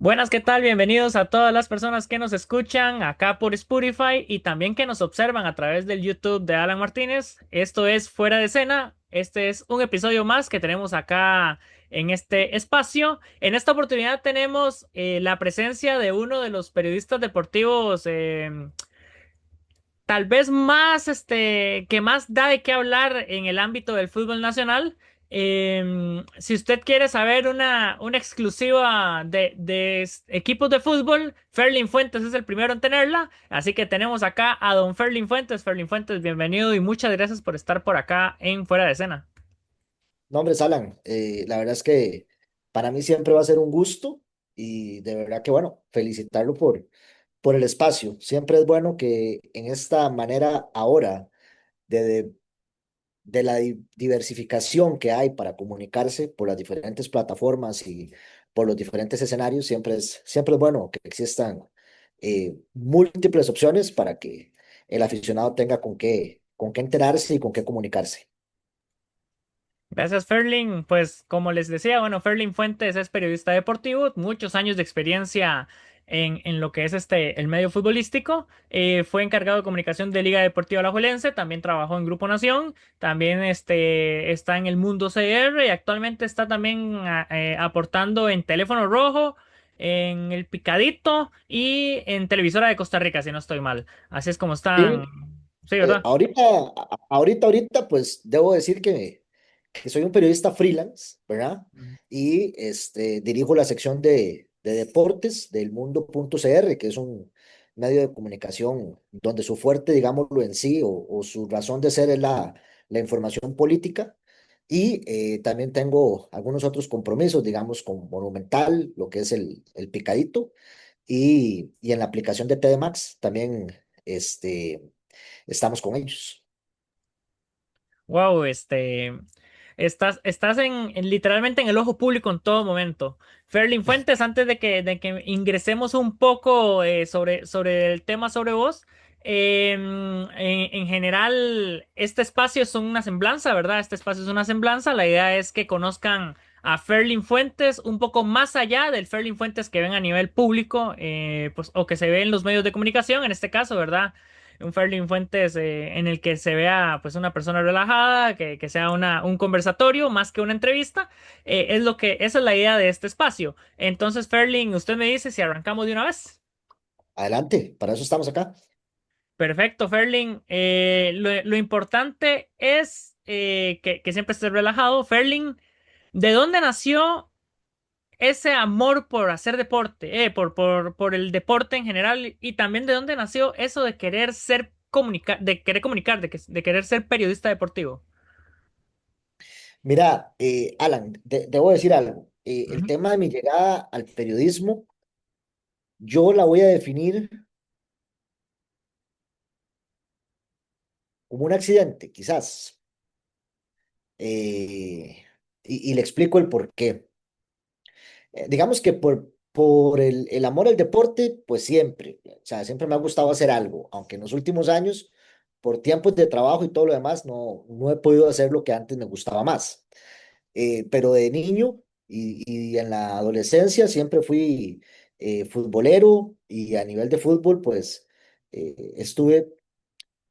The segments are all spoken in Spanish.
Buenas, ¿qué tal? Bienvenidos a todas las personas que nos escuchan acá por Spotify y también que nos observan a través del YouTube de Alan Martínez. Esto es Fuera de Escena. Este es un episodio más que tenemos acá en este espacio. En esta oportunidad tenemos la presencia de uno de los periodistas deportivos tal vez más, que más da de qué hablar en el ámbito del fútbol nacional. Si usted quiere saber una exclusiva de equipos de fútbol, Ferlin Fuentes es el primero en tenerla. Así que tenemos acá a don Ferlin Fuentes. Ferlin Fuentes, bienvenido y muchas gracias por estar por acá en Fuera de Escena. No, hombre, Alan, la verdad es que para mí siempre va a ser un gusto y de verdad que, bueno, felicitarlo por el espacio. Siempre es bueno que en esta manera ahora de, de, de la diversificación que hay para comunicarse por las diferentes plataformas y por los diferentes escenarios, siempre es bueno que existan múltiples opciones para que el aficionado tenga con qué enterarse y con qué comunicarse. Gracias, Ferlin. Pues como les decía, bueno, Ferlin Fuentes es periodista deportivo, muchos años de experiencia en lo que es el medio futbolístico. Fue encargado de comunicación de Liga Deportiva Alajuelense, también trabajó en Grupo Nación, también está en el Mundo CR y actualmente está también aportando en Teléfono Rojo, en El Picadito y en Televisora de Costa Rica, si no estoy mal. Así es como están. Sí, Sí, ¿verdad? ahorita, pues debo decir que soy un periodista freelance, ¿verdad? Y dirijo la sección de deportes del mundo.cr, que es un medio de comunicación donde su fuerte, digámoslo en sí, o su razón de ser es la información política. Y también tengo algunos otros compromisos, digamos, con Monumental, lo que es el Picadito, y en la aplicación de TDMax también estamos con ellos. Wow, estás literalmente en el ojo público en todo momento. Ferlin Fuentes, antes de que ingresemos un poco sobre el tema sobre vos, en general, este espacio es una semblanza, ¿verdad? Este espacio es una semblanza. La idea es que conozcan a Ferlin Fuentes un poco más allá del Ferlin Fuentes que ven a nivel público, pues, o que se ve en los medios de comunicación, en este caso, ¿verdad? Un Ferlin Fuentes en el que se vea pues una persona relajada, que sea un conversatorio más que una entrevista, esa es la idea de este espacio. Entonces, Ferlin, usted me dice si arrancamos de una vez. Adelante, para eso estamos acá. Perfecto, Ferlin. Lo importante es que siempre estés relajado. Ferlin, ¿de dónde nació ese amor por hacer deporte, por el deporte en general y también de dónde nació eso de querer de querer comunicar, de querer ser periodista deportivo? Mira, Alan, debo decir algo. El Ujú. tema de mi llegada al periodismo, yo la voy a definir como un accidente, quizás. Eh, y le explico el por qué. Digamos que por el amor al deporte, pues siempre, o sea, siempre me ha gustado hacer algo, aunque en los últimos años, por tiempos de trabajo y todo lo demás, no he podido hacer lo que antes me gustaba más. Pero de niño y en la adolescencia siempre fui futbolero y a nivel de fútbol, pues estuve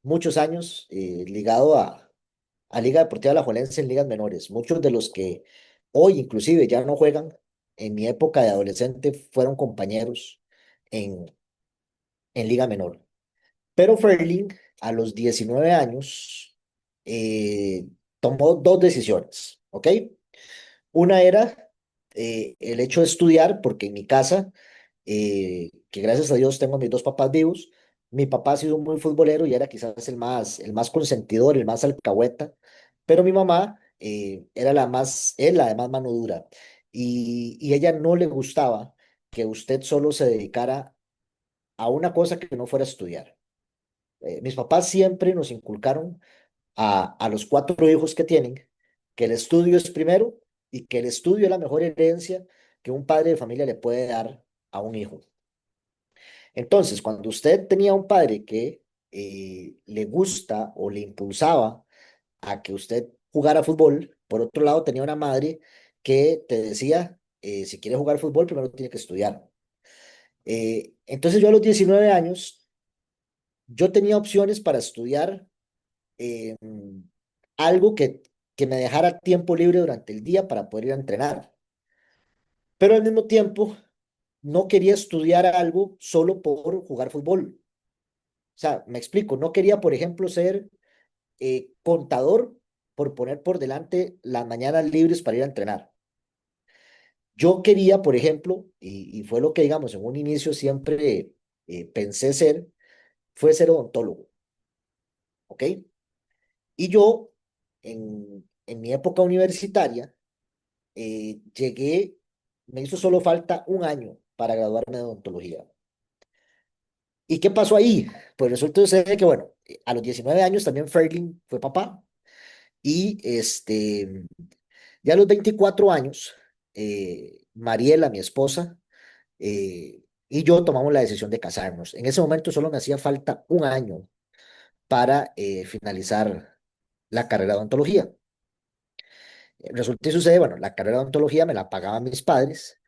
muchos años ligado a Liga Deportiva Alajuelense en ligas menores. Muchos de los que hoy inclusive ya no juegan, en mi época de adolescente fueron compañeros en, en Liga Menor. Pero Ferling, a los 19 años, tomó dos decisiones, ¿ok? Una era el hecho de estudiar, porque en mi casa, que gracias a Dios tengo a mis dos papás vivos, mi papá ha sido muy futbolero y era quizás el más consentidor, el más alcahueta, pero mi mamá era la de más mano dura y ella no le gustaba que usted solo se dedicara a una cosa que no fuera a estudiar. Mis papás siempre nos inculcaron a los cuatro hijos que tienen, que el estudio es primero y que el estudio es la mejor herencia que un padre de familia le puede dar a un hijo. Entonces, cuando usted tenía un padre que le gusta o le impulsaba a que usted jugara fútbol, por otro lado tenía una madre que te decía, si quiere jugar fútbol, primero tiene que estudiar. Entonces yo a los 19 años, yo tenía opciones para estudiar eh, algo que me dejara tiempo libre durante el día para poder ir a entrenar, pero al mismo tiempo no quería estudiar algo solo por jugar fútbol. O sea, me explico, no quería, por ejemplo, ser contador por poner por delante las mañanas libres para ir a entrenar. Yo quería, por ejemplo, y fue lo que, digamos, en un inicio siempre pensé ser, fue ser odontólogo, ¿ok? Y yo, en mi época universitaria, llegué, me hizo solo falta un año para graduarme de odontología. ¿Y qué pasó ahí? Pues resulta ser que, bueno, a los 19 años también Ferling fue papá y ya a los 24 años, Mariela, mi esposa, y yo tomamos la decisión de casarnos. En ese momento solo me hacía falta un año para finalizar la carrera de odontología. Resulta y sucede, bueno, la carrera de odontología me la pagaban mis padres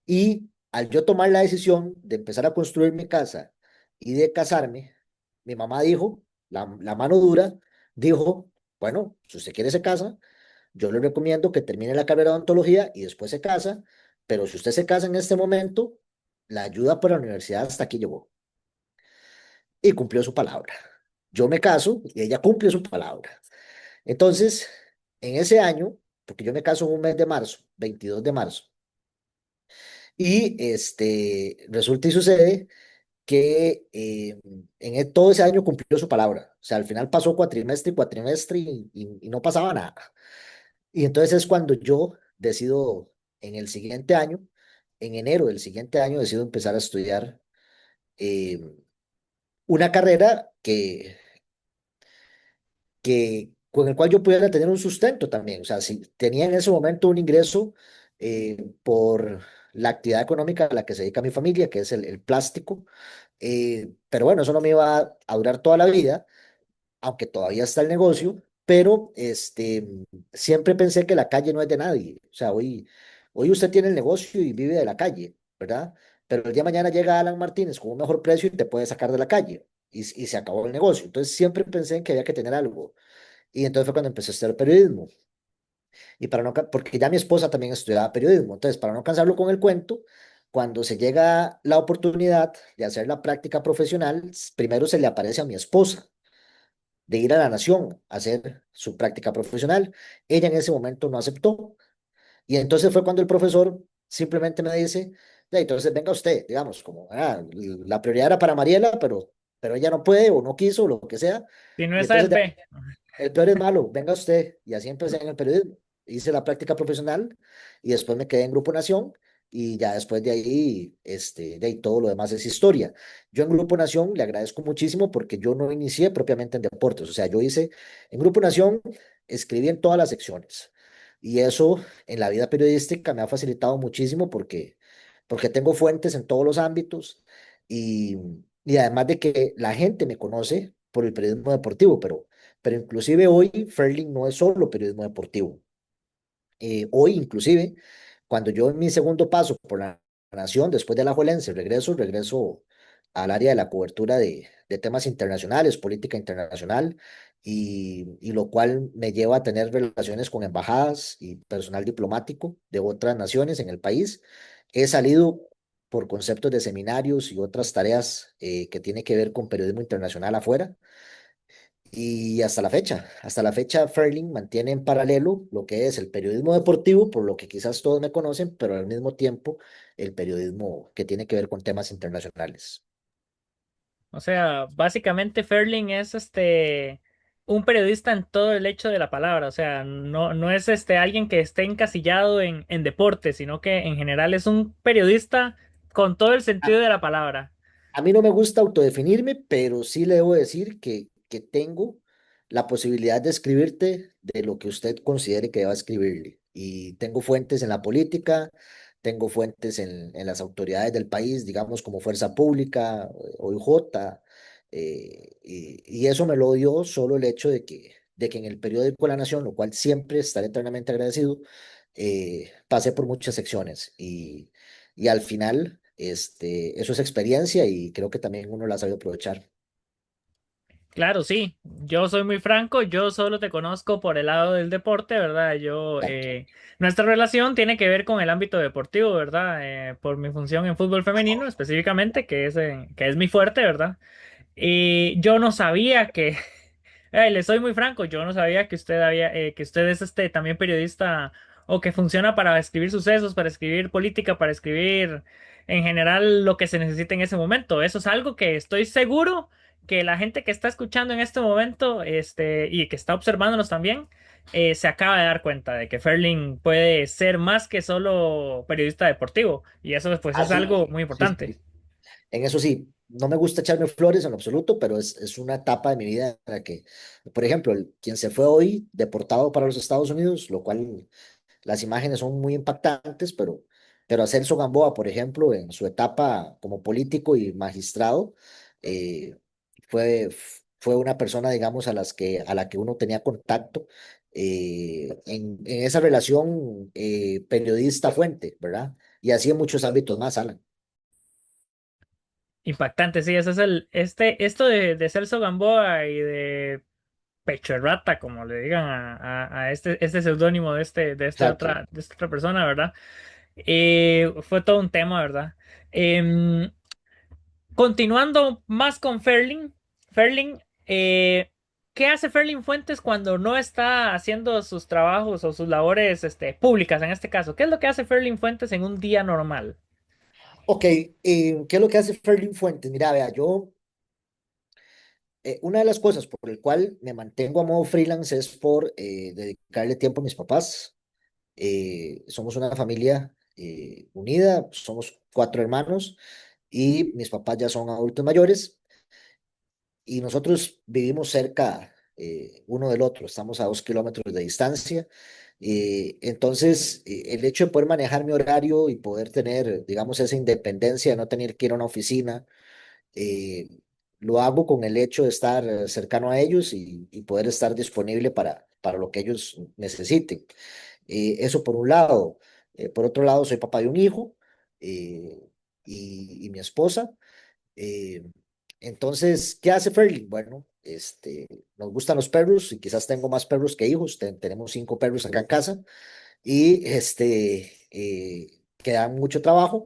y al yo tomar la decisión de empezar a construir mi casa y de casarme, mi mamá dijo, la mano dura, dijo, bueno, si usted quiere se casa, yo le recomiendo que termine la carrera de odontología y después se casa, pero si usted se casa en este momento, la ayuda para la universidad hasta aquí llegó. Y cumplió su palabra. Yo me caso y ella cumple su palabra. Entonces, en ese año, porque yo me caso en un mes de marzo, 22 de marzo, y resulta y sucede que todo ese año cumplió su palabra. O sea, al final pasó cuatrimestre y cuatrimestre y no pasaba nada. Y entonces es cuando yo decido, en el siguiente año, en enero del siguiente año, decido empezar a estudiar eh, una carrera con el cual yo pudiera tener un sustento también. O sea, si tenía en ese momento un ingreso por la actividad económica a la que se dedica mi familia, que es el plástico. Pero bueno, eso no me iba a durar toda la vida, aunque todavía está el negocio, pero siempre pensé que la calle no es de nadie. O sea, hoy usted tiene el negocio y vive de la calle, ¿verdad? Pero el día de mañana llega Alan Martínez con un mejor precio y te puede sacar de la calle y se acabó el negocio. Entonces siempre pensé en que había que tener algo. Y entonces fue cuando empecé a estudiar periodismo. Y para no, porque ya mi esposa también estudiaba periodismo. Entonces, para no cansarlo con el cuento, cuando se llega la oportunidad de hacer la práctica profesional, primero se le aparece a mi esposa de ir a La Nación a hacer su práctica profesional. Ella en ese momento no aceptó. Y entonces fue cuando el profesor simplemente me dice, "Ya, entonces venga usted, digamos, como la prioridad era para Mariela, pero ella no puede o no quiso o lo que sea. Si no Y es A, entonces es B. el peor es malo, venga usted. Y así empecé en el periodismo. Hice la práctica profesional y después me quedé en Grupo Nación y ya después de ahí, de ahí todo lo demás es historia. Yo en Grupo Nación le agradezco muchísimo porque yo no inicié propiamente en deportes. O sea, yo hice en Grupo Nación, escribí en todas las secciones. Y eso en la vida periodística me ha facilitado muchísimo porque tengo fuentes en todos los ámbitos y, y además de que la gente me conoce por el periodismo deportivo, pero inclusive hoy Ferling no es solo periodismo deportivo. Hoy inclusive, cuando yo en mi segundo paso por la Nación, después de la Alajuelense, regreso al área de la cobertura de temas internacionales, política internacional, y lo cual me lleva a tener relaciones con embajadas y personal diplomático de otras naciones en el país. He salido por conceptos de seminarios y otras tareas que tienen que ver con periodismo internacional afuera. Y hasta la fecha, Ferling mantiene en paralelo lo que es el periodismo deportivo, por lo que quizás todos me conocen, pero al mismo tiempo el periodismo que tiene que ver con temas internacionales. O sea, básicamente Ferling es un periodista en todo el hecho de la palabra. O sea, no es alguien que esté encasillado en deporte, sino que en general es un periodista con todo el sentido de la palabra. A mí no me gusta autodefinirme, pero sí le debo decir que tengo la posibilidad de escribirte de lo que usted considere que deba escribirle. Y tengo fuentes en la política, tengo fuentes en las autoridades del país, digamos como Fuerza Pública, OIJ, y eso me lo dio solo el hecho de que en el periódico La Nación, lo cual siempre estaré eternamente agradecido, pasé por muchas secciones y al final eso es experiencia y creo que también uno la sabe aprovechar. Claro, sí, yo soy muy franco, yo solo te conozco por el lado del deporte, ¿verdad? Exacto. Nuestra relación tiene que ver con el ámbito deportivo, ¿verdad? Por mi función en fútbol femenino específicamente, que es mi fuerte, ¿verdad? Y yo no sabía que, le soy muy franco, yo no sabía que que usted es también periodista o que funciona para escribir sucesos, para escribir política, para escribir en general lo que se necesita en ese momento. Eso es algo que estoy seguro que la gente que está escuchando en este momento, y que está observándonos también, se acaba de dar cuenta de que Ferling puede ser más que solo periodista deportivo. Y eso, pues, es Así, algo muy sí, importante. sí. En eso sí, no me gusta echarme flores en lo absoluto, pero es una etapa de mi vida en la que, por ejemplo, quien se fue hoy deportado para los Estados Unidos, lo cual las imágenes son muy impactantes, pero a Celso Gamboa, por ejemplo, en su etapa como político y magistrado, eh, fue una persona, digamos, a la que uno tenía contacto en esa relación periodista-fuente, ¿verdad? Y así en muchos ámbitos más, Alan. Impactante, sí, ese es esto de Celso Gamboa y de Pecho de Rata, como le digan a este seudónimo Exacto. de esta otra persona, ¿verdad? Fue todo un tema, ¿verdad? Em, Continuando más con Ferling, ¿qué hace Ferling Fuentes cuando no está haciendo sus trabajos o sus labores, públicas en este caso? ¿Qué es lo que hace Ferling Fuentes en un día normal? Ok, ¿qué es lo que hace Ferlin Fuentes? Mira, vea, una de las cosas por el cual me mantengo a modo freelance es por dedicarle tiempo a mis papás. Somos una familia unida, somos cuatro hermanos y mis papás ya son adultos mayores y nosotros vivimos cerca uno del otro, estamos a 2 kilómetros de distancia. Entonces, el hecho de poder manejar mi horario y poder tener, digamos, esa independencia de no tener que ir a una oficina, eh, lo hago con el hecho de estar cercano a ellos y poder estar disponible para lo que ellos necesiten. Eso por un lado. Por otro lado, soy papá de un hijo eh, y mi esposa. Eh, entonces, ¿qué hace Ferling? Bueno, nos gustan los perros y quizás tengo más perros que hijos. Tenemos 5 perros acá en casa y que dan mucho trabajo,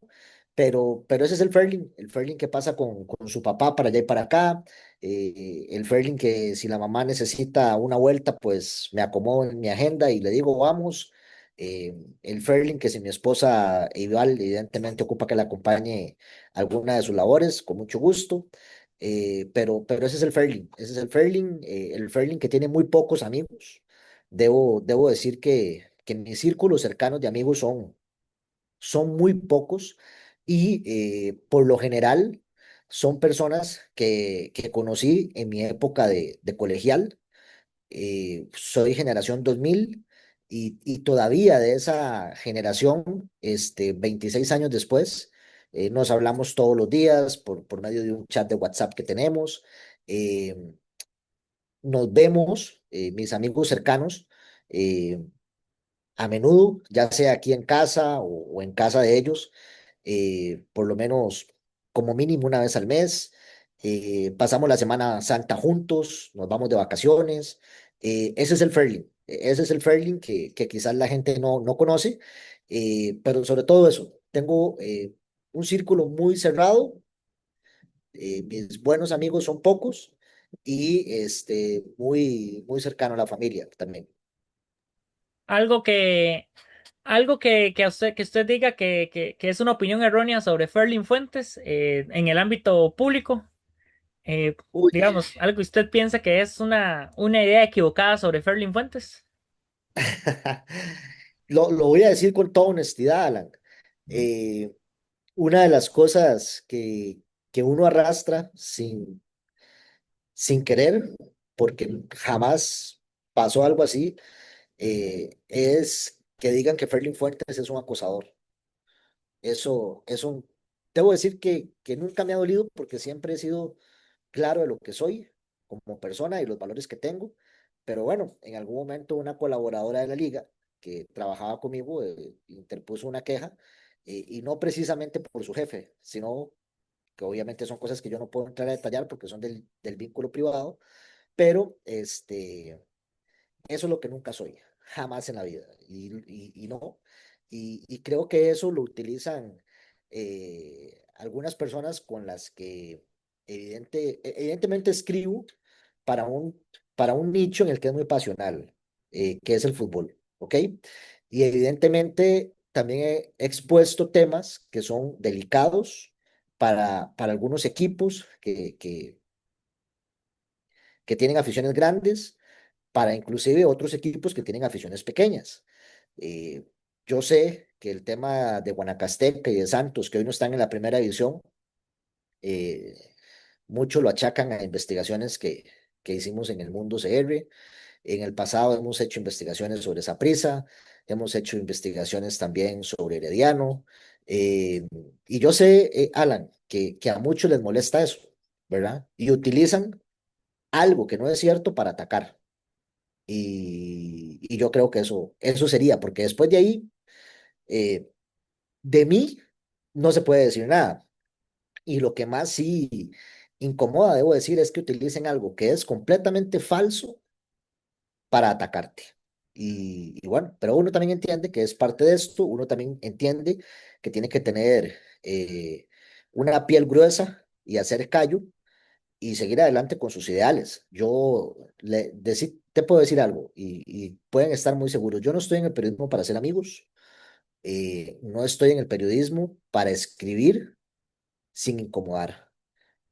pero ese es el Ferling que pasa con su papá para allá y para acá, el Ferling que si la mamá necesita una vuelta, pues me acomodo en mi agenda y le digo, vamos, el Ferling que si mi esposa igual evidentemente ocupa que la acompañe a alguna de sus labores, con mucho gusto. Pero ese es el Ferling que tiene muy pocos amigos. Debo decir que mis círculos cercanos de amigos son muy pocos y por lo general son personas que conocí en mi época de colegial. Soy generación 2000 y todavía de esa generación, 26 años después, nos hablamos todos los días por medio de un chat de WhatsApp que tenemos. eh, Nos vemos, mis amigos cercanos. eh, a menudo, ya sea aquí en casa o en casa de ellos, por lo menos como mínimo una vez al mes. Pasamos la Semana Santa juntos, nos vamos de vacaciones. Ese es el Fairling, ese es el Fairling que quizás la gente no conoce, pero sobre todo eso, tengo un círculo muy cerrado, mis buenos amigos son pocos y muy cercano a la familia también. Algo que, que usted diga que es una opinión errónea sobre Ferling Fuentes, en el ámbito público. Uy. Digamos, algo que usted piensa que es una idea equivocada sobre Ferling Fuentes. Lo voy a decir con toda honestidad, Alan. Eh, una de las cosas que uno arrastra sin querer, porque jamás pasó algo así, es que digan que Ferlin Fuentes es un acosador. Eso, debo decir que nunca me ha dolido porque siempre he sido claro de lo que soy como persona y los valores que tengo. Pero bueno, en algún momento una colaboradora de la liga que trabajaba conmigo interpuso una queja y no precisamente por su jefe, sino que obviamente son cosas que yo no puedo entrar a detallar porque son del vínculo privado, pero eso es lo que nunca soy, jamás en la vida. Y no. Y creo que eso lo utilizan algunas personas con las que evidentemente escribo para para un nicho en el que es muy pasional, que es el fútbol, ¿ok? Y evidentemente también he expuesto temas que son delicados para algunos equipos que tienen aficiones grandes, para inclusive otros equipos que tienen aficiones pequeñas. Eh, yo sé que el tema de Guanacasteca y de Santos, que hoy no están en la primera división, eh, mucho lo achacan a investigaciones que hicimos en el Mundo CR. En el pasado hemos hecho investigaciones sobre Saprissa, hemos hecho investigaciones también sobre Herediano. Y yo sé, Alan, que a muchos les molesta eso, ¿verdad? Y utilizan algo que no es cierto para atacar. Y yo creo que eso sería, porque después de ahí, eh, de mí no se puede decir nada. Y lo que más sí incomoda, debo decir, es que utilicen algo que es completamente falso para atacarte. Y bueno, pero uno también entiende que es parte de esto, uno también entiende que tiene que tener una piel gruesa y hacer callo y seguir adelante con sus ideales. Te puedo decir algo y pueden estar muy seguros. Yo no estoy en el periodismo para ser amigos, no estoy en el periodismo para escribir sin incomodar.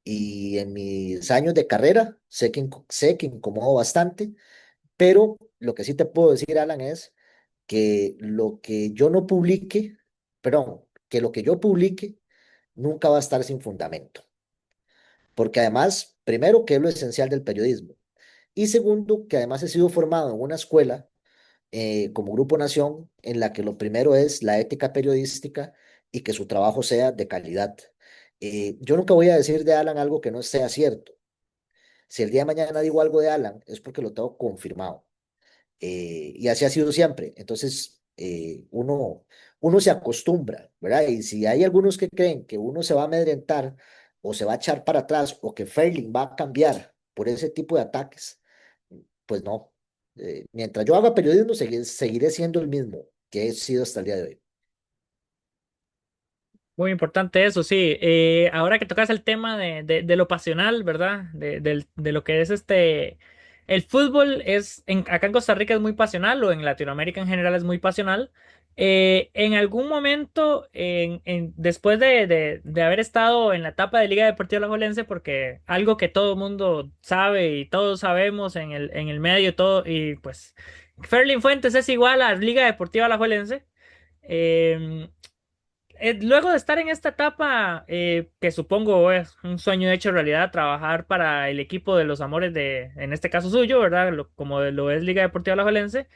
Y en mis años de carrera sé que incomodo bastante, pero lo que sí te puedo decir, Alan, es que lo que yo no publique, perdón, que lo que yo publique nunca va a estar sin fundamento. Porque además, primero, que es lo esencial del periodismo. Y segundo, que además he sido formado en una escuela como Grupo Nación en la que lo primero es la ética periodística y que su trabajo sea de calidad. Yo nunca voy a decir de Alan algo que no sea cierto. Si el día de mañana digo algo de Alan, es porque lo tengo confirmado. Y así ha sido siempre. Entonces, uno se acostumbra, ¿verdad? Y si hay algunos que creen que uno se va a amedrentar o se va a echar para atrás o que Fairling va a cambiar por ese tipo de ataques, pues no. Mientras yo haga periodismo, seguiré siendo el mismo que he sido hasta el día de hoy. Muy importante eso, sí. Ahora que tocas el tema de lo pasional, ¿verdad? De lo que es el fútbol acá en Costa Rica es muy pasional, o en Latinoamérica en general es muy pasional. En algún momento, después de haber estado en la etapa de Liga Deportiva Alajuelense, porque algo que todo el mundo sabe y todos sabemos en el medio y todo, y pues Ferlin Fuentes es igual a Liga Deportiva Alajuelense. Eh, Luego de estar en esta etapa, que supongo es un sueño hecho realidad, trabajar para el equipo de los amores en este caso suyo, ¿verdad? Como lo es Liga Deportiva Alajuelense,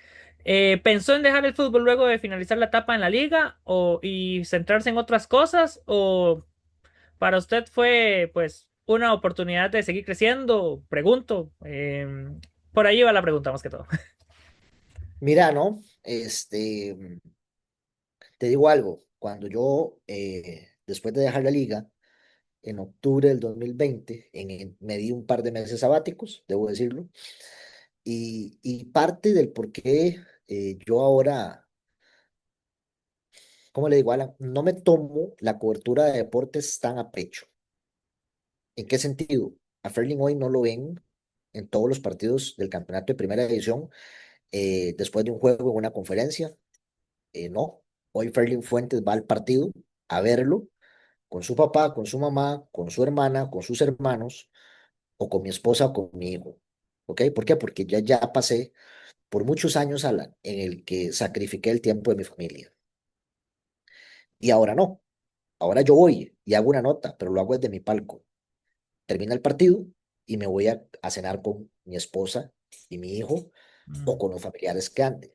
¿pensó en dejar el fútbol luego de finalizar la etapa en la liga y centrarse en otras cosas? ¿O para usted fue pues una oportunidad de seguir creciendo? Pregunto. Por ahí va la pregunta más que todo. Mira, ¿no? Te digo algo, cuando yo, después de dejar la liga, en octubre del 2020, me di un par de meses sabáticos, debo decirlo, y parte del por qué yo ahora, ¿cómo le digo, Alan? No me tomo la cobertura de deportes tan a pecho. ¿En qué sentido? A Ferling hoy no lo ven en todos los partidos del campeonato de primera división después de un juego en una conferencia. No, hoy Ferling Fuentes va al partido a verlo con su papá, con su mamá, con su hermana, con sus hermanos o con mi esposa o con mi hijo. ¿Ok? ¿Por qué? Porque ya pasé por muchos años, Alan, en el que sacrifiqué el tiempo de mi familia. Y ahora no. Ahora yo voy y hago una nota, pero lo hago desde mi palco. Termina el partido y me voy a cenar con mi esposa y mi hijo o Mm. con los familiares que anden.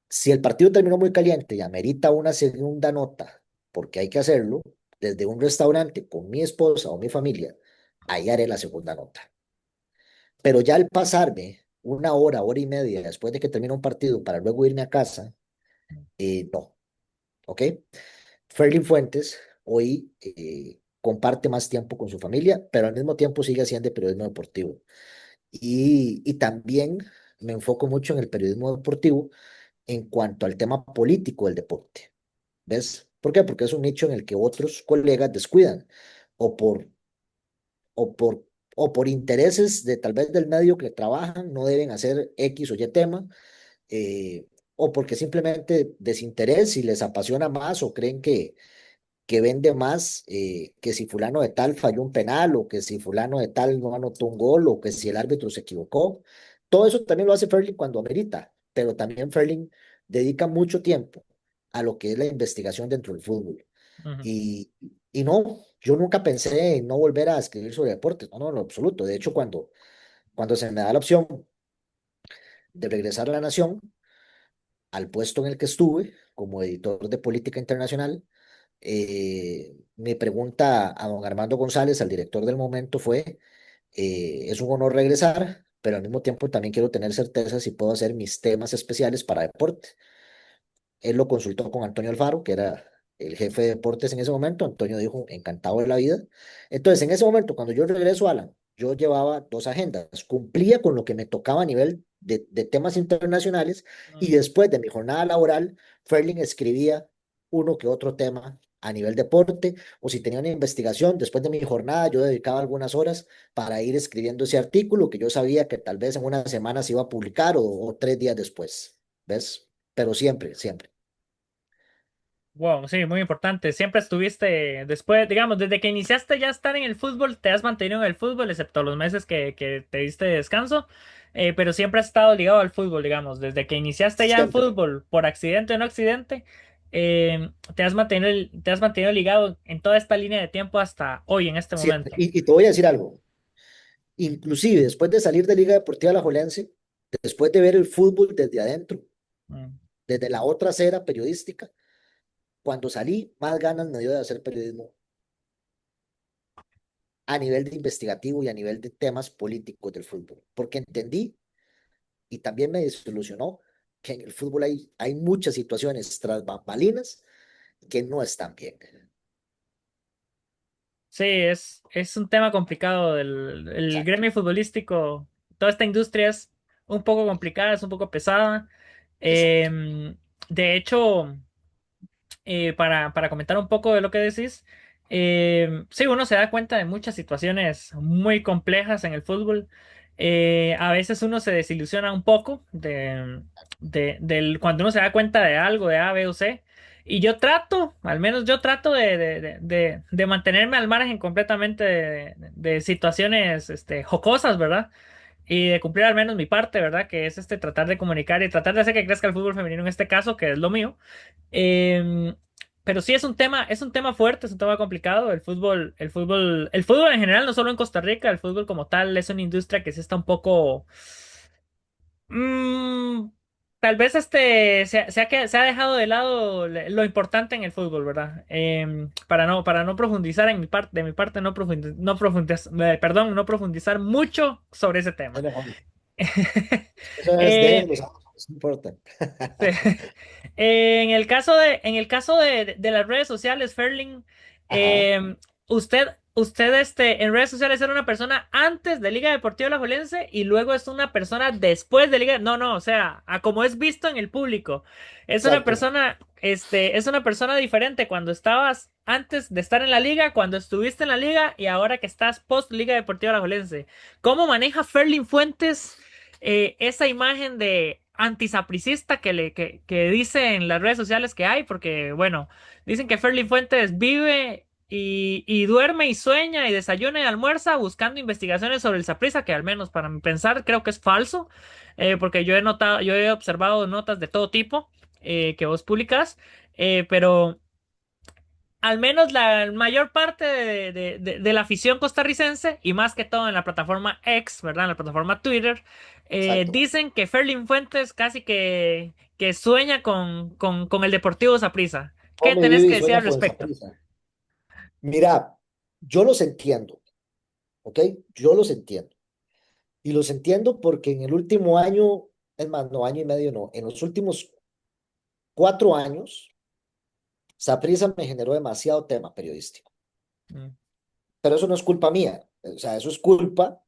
Si el partido terminó muy caliente y amerita una segunda nota, porque hay que hacerlo, desde un restaurante con mi esposa o mi familia, ahí haré la segunda nota. Pero ya al pasarme una hora, hora y media después de que termine un partido para luego irme a casa, no. ¿ok? Ferlin Fuentes hoy comparte más tiempo con su familia, pero al mismo tiempo sigue haciendo periodismo deportivo. Y también me enfoco mucho en el periodismo deportivo en cuanto al tema político del deporte. ¿Ves? ¿Por qué? Porque es un nicho en el que otros colegas descuidan o por, o por, o por intereses de tal vez del medio que trabajan, no deben hacer X o Y tema, o porque simplemente desinterés y les apasiona más o creen que vende más que si fulano de tal falló un penal o que si fulano de tal no anotó un gol o que si el árbitro se equivocó. Todo eso también lo hace Ferling cuando amerita, pero también Ferling dedica mucho tiempo a lo que es la investigación dentro del fútbol. Ujú. Y, y no, yo nunca pensé en no volver a escribir sobre deportes, no, no, en lo absoluto. De hecho, cuando se me da la opción de regresar a La Nación, al puesto en el que estuve como editor de política internacional, mi pregunta a don Armando González, al director del momento, fue, es un honor regresar, pero al mismo tiempo también quiero tener certeza si puedo hacer mis temas especiales para deporte. Él lo consultó con Antonio Alfaro, que era el jefe de deportes en ese momento. Antonio dijo, encantado de la vida. Entonces, en ese momento, cuando yo regreso a Alan, yo llevaba dos agendas. Cumplía con lo que me tocaba a nivel de temas internacionales y Ujú. después de mi jornada laboral, Ferling escribía uno que otro tema a nivel deporte, o si tenía una investigación, después de mi jornada yo dedicaba algunas horas para ir escribiendo ese artículo que yo sabía que tal vez en una semana se iba a publicar o 3 días después, ¿ves? Pero siempre, siempre. Wow, sí, muy importante. Siempre estuviste, después, digamos, desde que iniciaste ya a estar en el fútbol, te has mantenido en el fútbol, excepto los meses que te diste descanso, pero siempre has estado ligado al fútbol, digamos, desde que iniciaste ya en Siempre, fútbol, por accidente o no accidente, te has mantenido ligado en toda esta línea de tiempo hasta hoy, en este siempre. momento. Y te voy a decir algo. Inclusive después de salir de Liga Deportiva Alajuelense, después de ver el fútbol desde adentro, Mm. desde la otra acera periodística, cuando salí, más ganas me dio de hacer periodismo a nivel de investigativo y a nivel de temas políticos del fútbol, porque entendí y también me desilusionó que en el fútbol hay muchas situaciones tras bambalinas que no están bien. Sí, es un tema complicado. El Exacto, gremio futbolístico, toda esta industria es un poco complicada, es un poco pesada. exacto. De hecho, para comentar un poco de lo que decís, sí, uno se da cuenta de muchas situaciones muy complejas en el fútbol. A veces uno se desilusiona un poco cuando uno se da cuenta de algo, de A, B o C. Y yo trato, al menos yo trato de mantenerme al margen completamente de situaciones jocosas, ¿verdad? Y de cumplir al menos mi parte, ¿verdad? Que es tratar de comunicar y tratar de hacer que crezca el fútbol femenino en este caso, que es lo mío. Em, pero sí es un tema fuerte, es un tema complicado. El fútbol en general, no solo en Costa Rica, el fútbol como tal es una industria que sí está un poco, mm, tal vez se ha dejado de lado lo importante en el fútbol, ¿verdad? Para no profundizar de mi parte, perdón, no profundizar mucho sobre ese Es tema. mejor. Eso es de Eh, los ambos, no importa. Sí. En el caso de las redes sociales, Ferling, Ajá, usted en redes sociales era una persona antes de Liga Deportiva Alajuelense y luego es una persona después de Liga. No, no, o sea, a como es visto en el público. exacto. Es una persona diferente cuando estabas antes de estar en la liga, cuando estuviste en la liga y ahora que estás post Liga Deportiva Alajuelense. ¿Cómo maneja Ferling Fuentes? Esa imagen de antisapricista que dice en las redes sociales que hay, porque bueno, dicen que Ferly Fuentes vive y duerme y sueña y desayuna y almuerza buscando investigaciones sobre el saprissa, que al menos para mi pensar creo que es falso, porque yo he observado notas de todo tipo que vos publicas, pero al menos la mayor parte de la afición costarricense, y más que todo en la plataforma X, ¿verdad? En la plataforma Twitter, Exacto. dicen que Ferlin Fuentes que sueña con el Deportivo Saprissa. ¿Qué Come, tenés vive que y decir sueña al con el respecto? Saprissa. Mira, yo los entiendo, ¿ok? Yo los entiendo. Y los entiendo porque en el último año, es más, no, año y medio no, en los últimos 4 años, Saprissa me generó demasiado tema periodístico, Mm, pero eso no es culpa mía, o sea, eso es culpa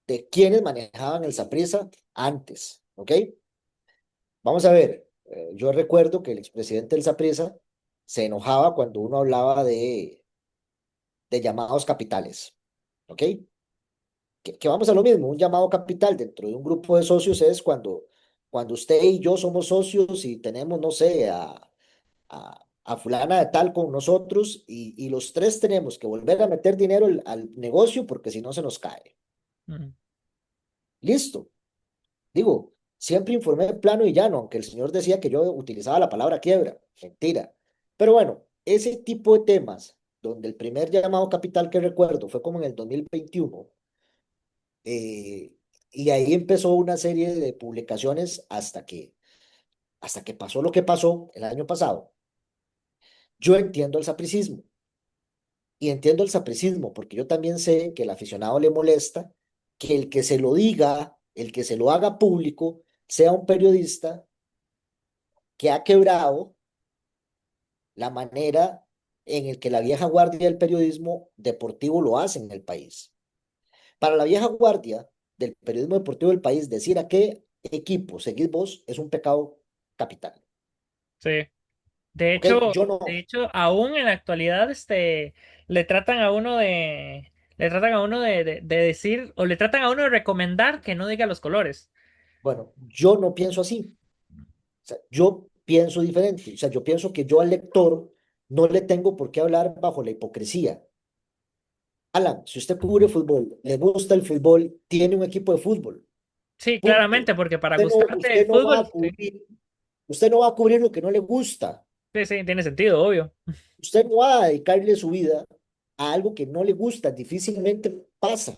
de quienes manejaban el Saprissa antes, ¿ok? Vamos a ver, yo recuerdo que el expresidente del Saprissa se enojaba cuando uno hablaba de llamados capitales, ¿ok? Que vamos a lo mismo, un llamado capital dentro de un grupo de socios es cuando usted y yo somos socios y tenemos, no sé, a fulana de tal con nosotros y los tres tenemos que volver a meter dinero al negocio porque si no se nos cae. mm, Listo. Digo, siempre informé plano y llano, aunque el señor decía que yo utilizaba la palabra quiebra. Mentira. Pero bueno, ese tipo de temas, donde el primer llamado capital que recuerdo fue como en el 2021, eh, y ahí empezó una serie de publicaciones hasta que pasó lo que pasó el año pasado. Yo entiendo el sapricismo y entiendo el sapricismo porque yo también sé que el aficionado le molesta que el que se lo diga, el que se lo haga público, sea un periodista que ha quebrado la manera en el que la vieja guardia del periodismo deportivo lo hace en el país. Para la vieja guardia del periodismo deportivo del país, decir a qué equipo seguís vos es un pecado capital. sí. De ¿Ok? hecho, Yo de no. hecho, aún en la actualidad, le tratan a uno le tratan a uno de decir, o le tratan a uno de recomendar que no diga los colores. Bueno, yo no pienso así. O sea, yo pienso diferente. O sea, yo pienso que yo al lector no le tengo por qué hablar bajo la hipocresía. Alan, si usted cubre fútbol, le gusta el fútbol, tiene un equipo de fútbol. Sí, Punto. claramente, porque para Usted no, gustarte el usted no va fútbol, a sí, cubrir, usted no va a cubrir lo que no le gusta. sí, sí, tiene sentido, obvio. Usted no va a dedicarle su vida a algo que no le gusta, difícilmente pasa.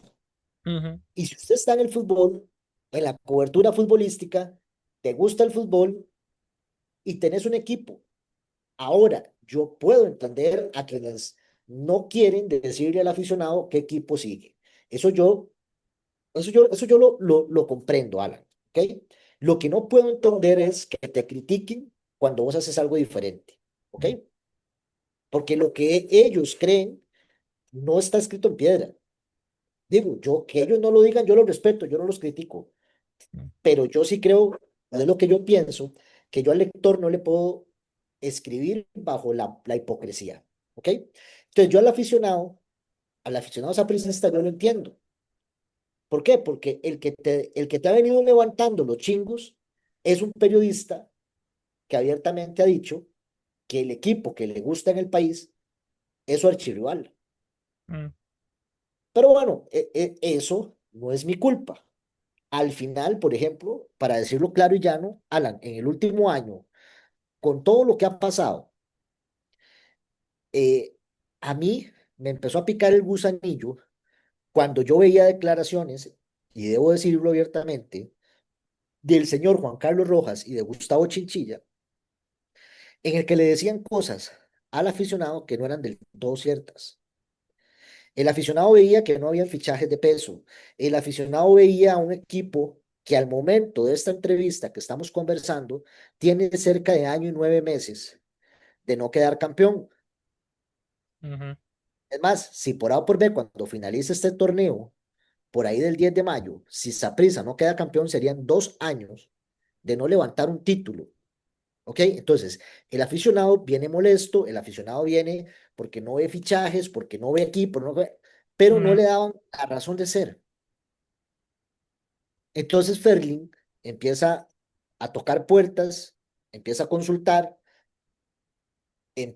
Ujú, Y si usted está en el fútbol, en la cobertura futbolística, te gusta el fútbol y tenés un equipo. Ahora, yo puedo entender a quienes no quieren decirle al aficionado qué equipo sigue. Eso yo, eso yo lo comprendo, Alan, ¿ok? Lo que no puedo entender es que te critiquen cuando vos haces algo diferente, ¿ok? mm, Porque lo que ellos creen no está escrito en piedra. Digo, yo que ellos no lo digan, yo lo respeto, yo no los critico, mm, pero yo sí creo, es lo que yo pienso, que yo al lector no le puedo escribir bajo la hipocresía, ¿ok? Entonces yo al aficionado sapricista yo lo entiendo. ¿Por qué? Porque el que te ha venido levantando los chingos es un periodista que abiertamente ha dicho que el equipo que le gusta en el país es su archirrival. mm, Pero bueno, eso no es mi culpa. Al final, por ejemplo, para decirlo claro y llano, Alan, en el último año, con todo lo que ha pasado, eh, a mí me empezó a picar el gusanillo cuando yo veía declaraciones, y debo decirlo abiertamente, del señor Juan Carlos Rojas y de Gustavo Chinchilla, en el que le decían cosas al aficionado que no eran del todo ciertas. El aficionado veía que no habían fichajes de peso. El aficionado veía a un equipo que al momento de esta entrevista que estamos conversando tiene cerca de año y 9 meses de no quedar campeón. ujú, Es más, si por A o por B, cuando finalice este torneo, por ahí del 10 de mayo, si Saprissa no queda campeón, serían 2 años de no levantar un título. ¿Ok? Entonces, el aficionado viene molesto, el aficionado viene porque no ve fichajes, porque no ve equipo, pero no ujú, le daban la razón de ser. Entonces Ferlin empieza a tocar puertas, empieza a consultar,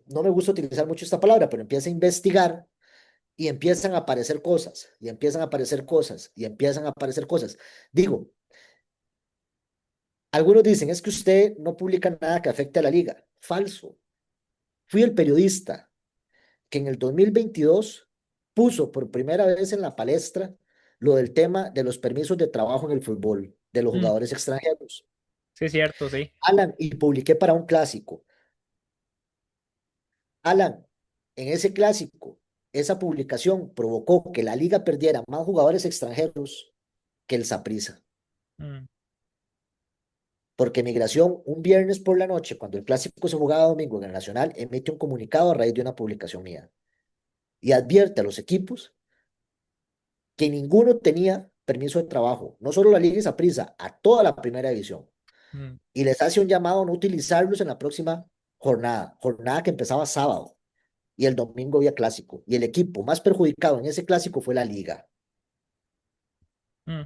no me gusta utilizar mucho esta palabra, pero empieza a investigar y empiezan a aparecer cosas, y empiezan a aparecer cosas, y empiezan a aparecer cosas. Digo, algunos dicen, es que usted no publica nada que afecte a la liga. Falso. Fui el periodista que en el 2022 puso por primera vez en la palestra lo del tema de los permisos de trabajo en el fútbol de los mm. jugadores extranjeros. Sí, cierto, sí. Alan, y publiqué para un clásico. Alan, en ese clásico, esa publicación provocó que la liga perdiera más jugadores extranjeros que el Saprissa. Mm. porque Migración un viernes por la noche, cuando el clásico se jugaba domingo en el Nacional, emite un comunicado a raíz de una publicación mía y advierte a los equipos que ninguno tenía permiso de trabajo, no solo la Liga y Saprissa, a toda la primera división, mm, y les hace un llamado a no utilizarlos en la próxima jornada que empezaba sábado, y el domingo había clásico, y el equipo más perjudicado en ese clásico fue la Liga. mm,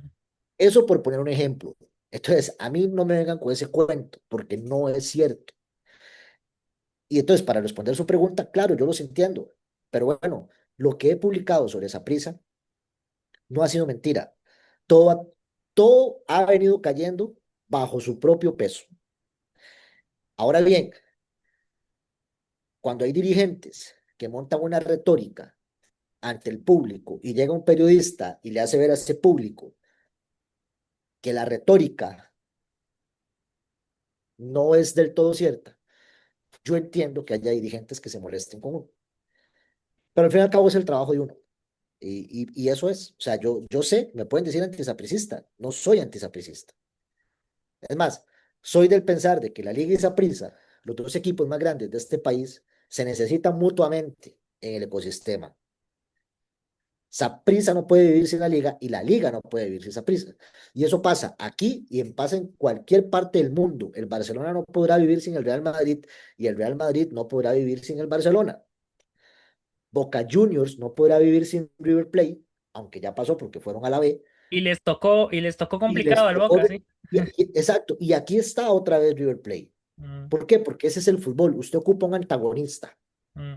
Eso por poner un ejemplo. Entonces, a mí no me vengan con ese cuento, porque no es cierto. Y entonces, para responder su pregunta, claro, yo los entiendo, pero bueno, lo que he publicado sobre esa prisa no ha sido mentira. Todo, todo ha venido cayendo bajo su propio peso. Ahora bien, cuando hay dirigentes que montan una retórica ante el público y llega un periodista y le hace ver a ese público que la retórica no es del todo cierta, yo entiendo que haya dirigentes que se molesten con uno. Pero al fin y al cabo es el trabajo de uno. Y eso es. O sea, yo sé, me pueden decir antisapricista. No soy antisapricista. Es más, soy del pensar de que la Liga y Saprissa, los dos equipos más grandes de este país, se necesitan mutuamente en el ecosistema. Saprissa no puede vivir sin la Liga y la Liga no puede vivir sin Saprissa. Y eso pasa aquí y pasa en cualquier parte del mundo. El Barcelona no podrá vivir sin el Real Madrid y el Real Madrid no podrá vivir sin el Barcelona. Boca Juniors no podrá vivir sin River Plate, aunque ya pasó porque fueron a la B, y les tocó y les complicado al tocó. Boca, sí. Exacto, y aquí está otra vez River Plate. Mm, ¿Por qué? Porque ese es el fútbol. Usted ocupa un antagonista. mm,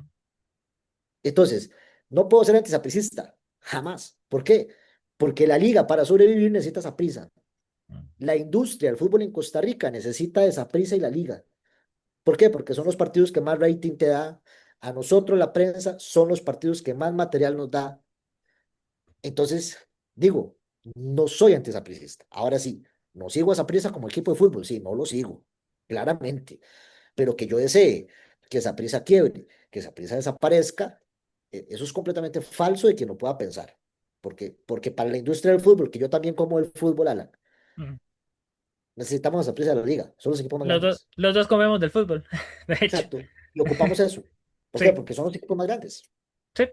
Entonces, no puedo ser antisapricista, jamás. ¿Por qué? Porque la liga para sobrevivir necesita saprissa. mm. La industria del fútbol en Costa Rica necesita de saprissa y la liga. ¿Por qué? Porque son los partidos que más rating te da. A nosotros, la prensa, son los partidos que más material nos da. Entonces, digo, no soy antisapricista. Ahora sí, no sigo a Saprissa como equipo de fútbol, sí, no lo sigo, claramente. Pero que yo desee que Saprissa quiebre, que Saprissa desaparezca, eso es completamente falso de quien lo pueda pensar. Porque para la industria del fútbol, que yo también como el fútbol, Alan, Mm. necesitamos a Saprissa de la liga, son los equipos más grandes. Los dos comemos del fútbol, de hecho. Exacto. Y ocupamos eso. ¿Por qué? Sí, Porque son los equipos más grandes. sí,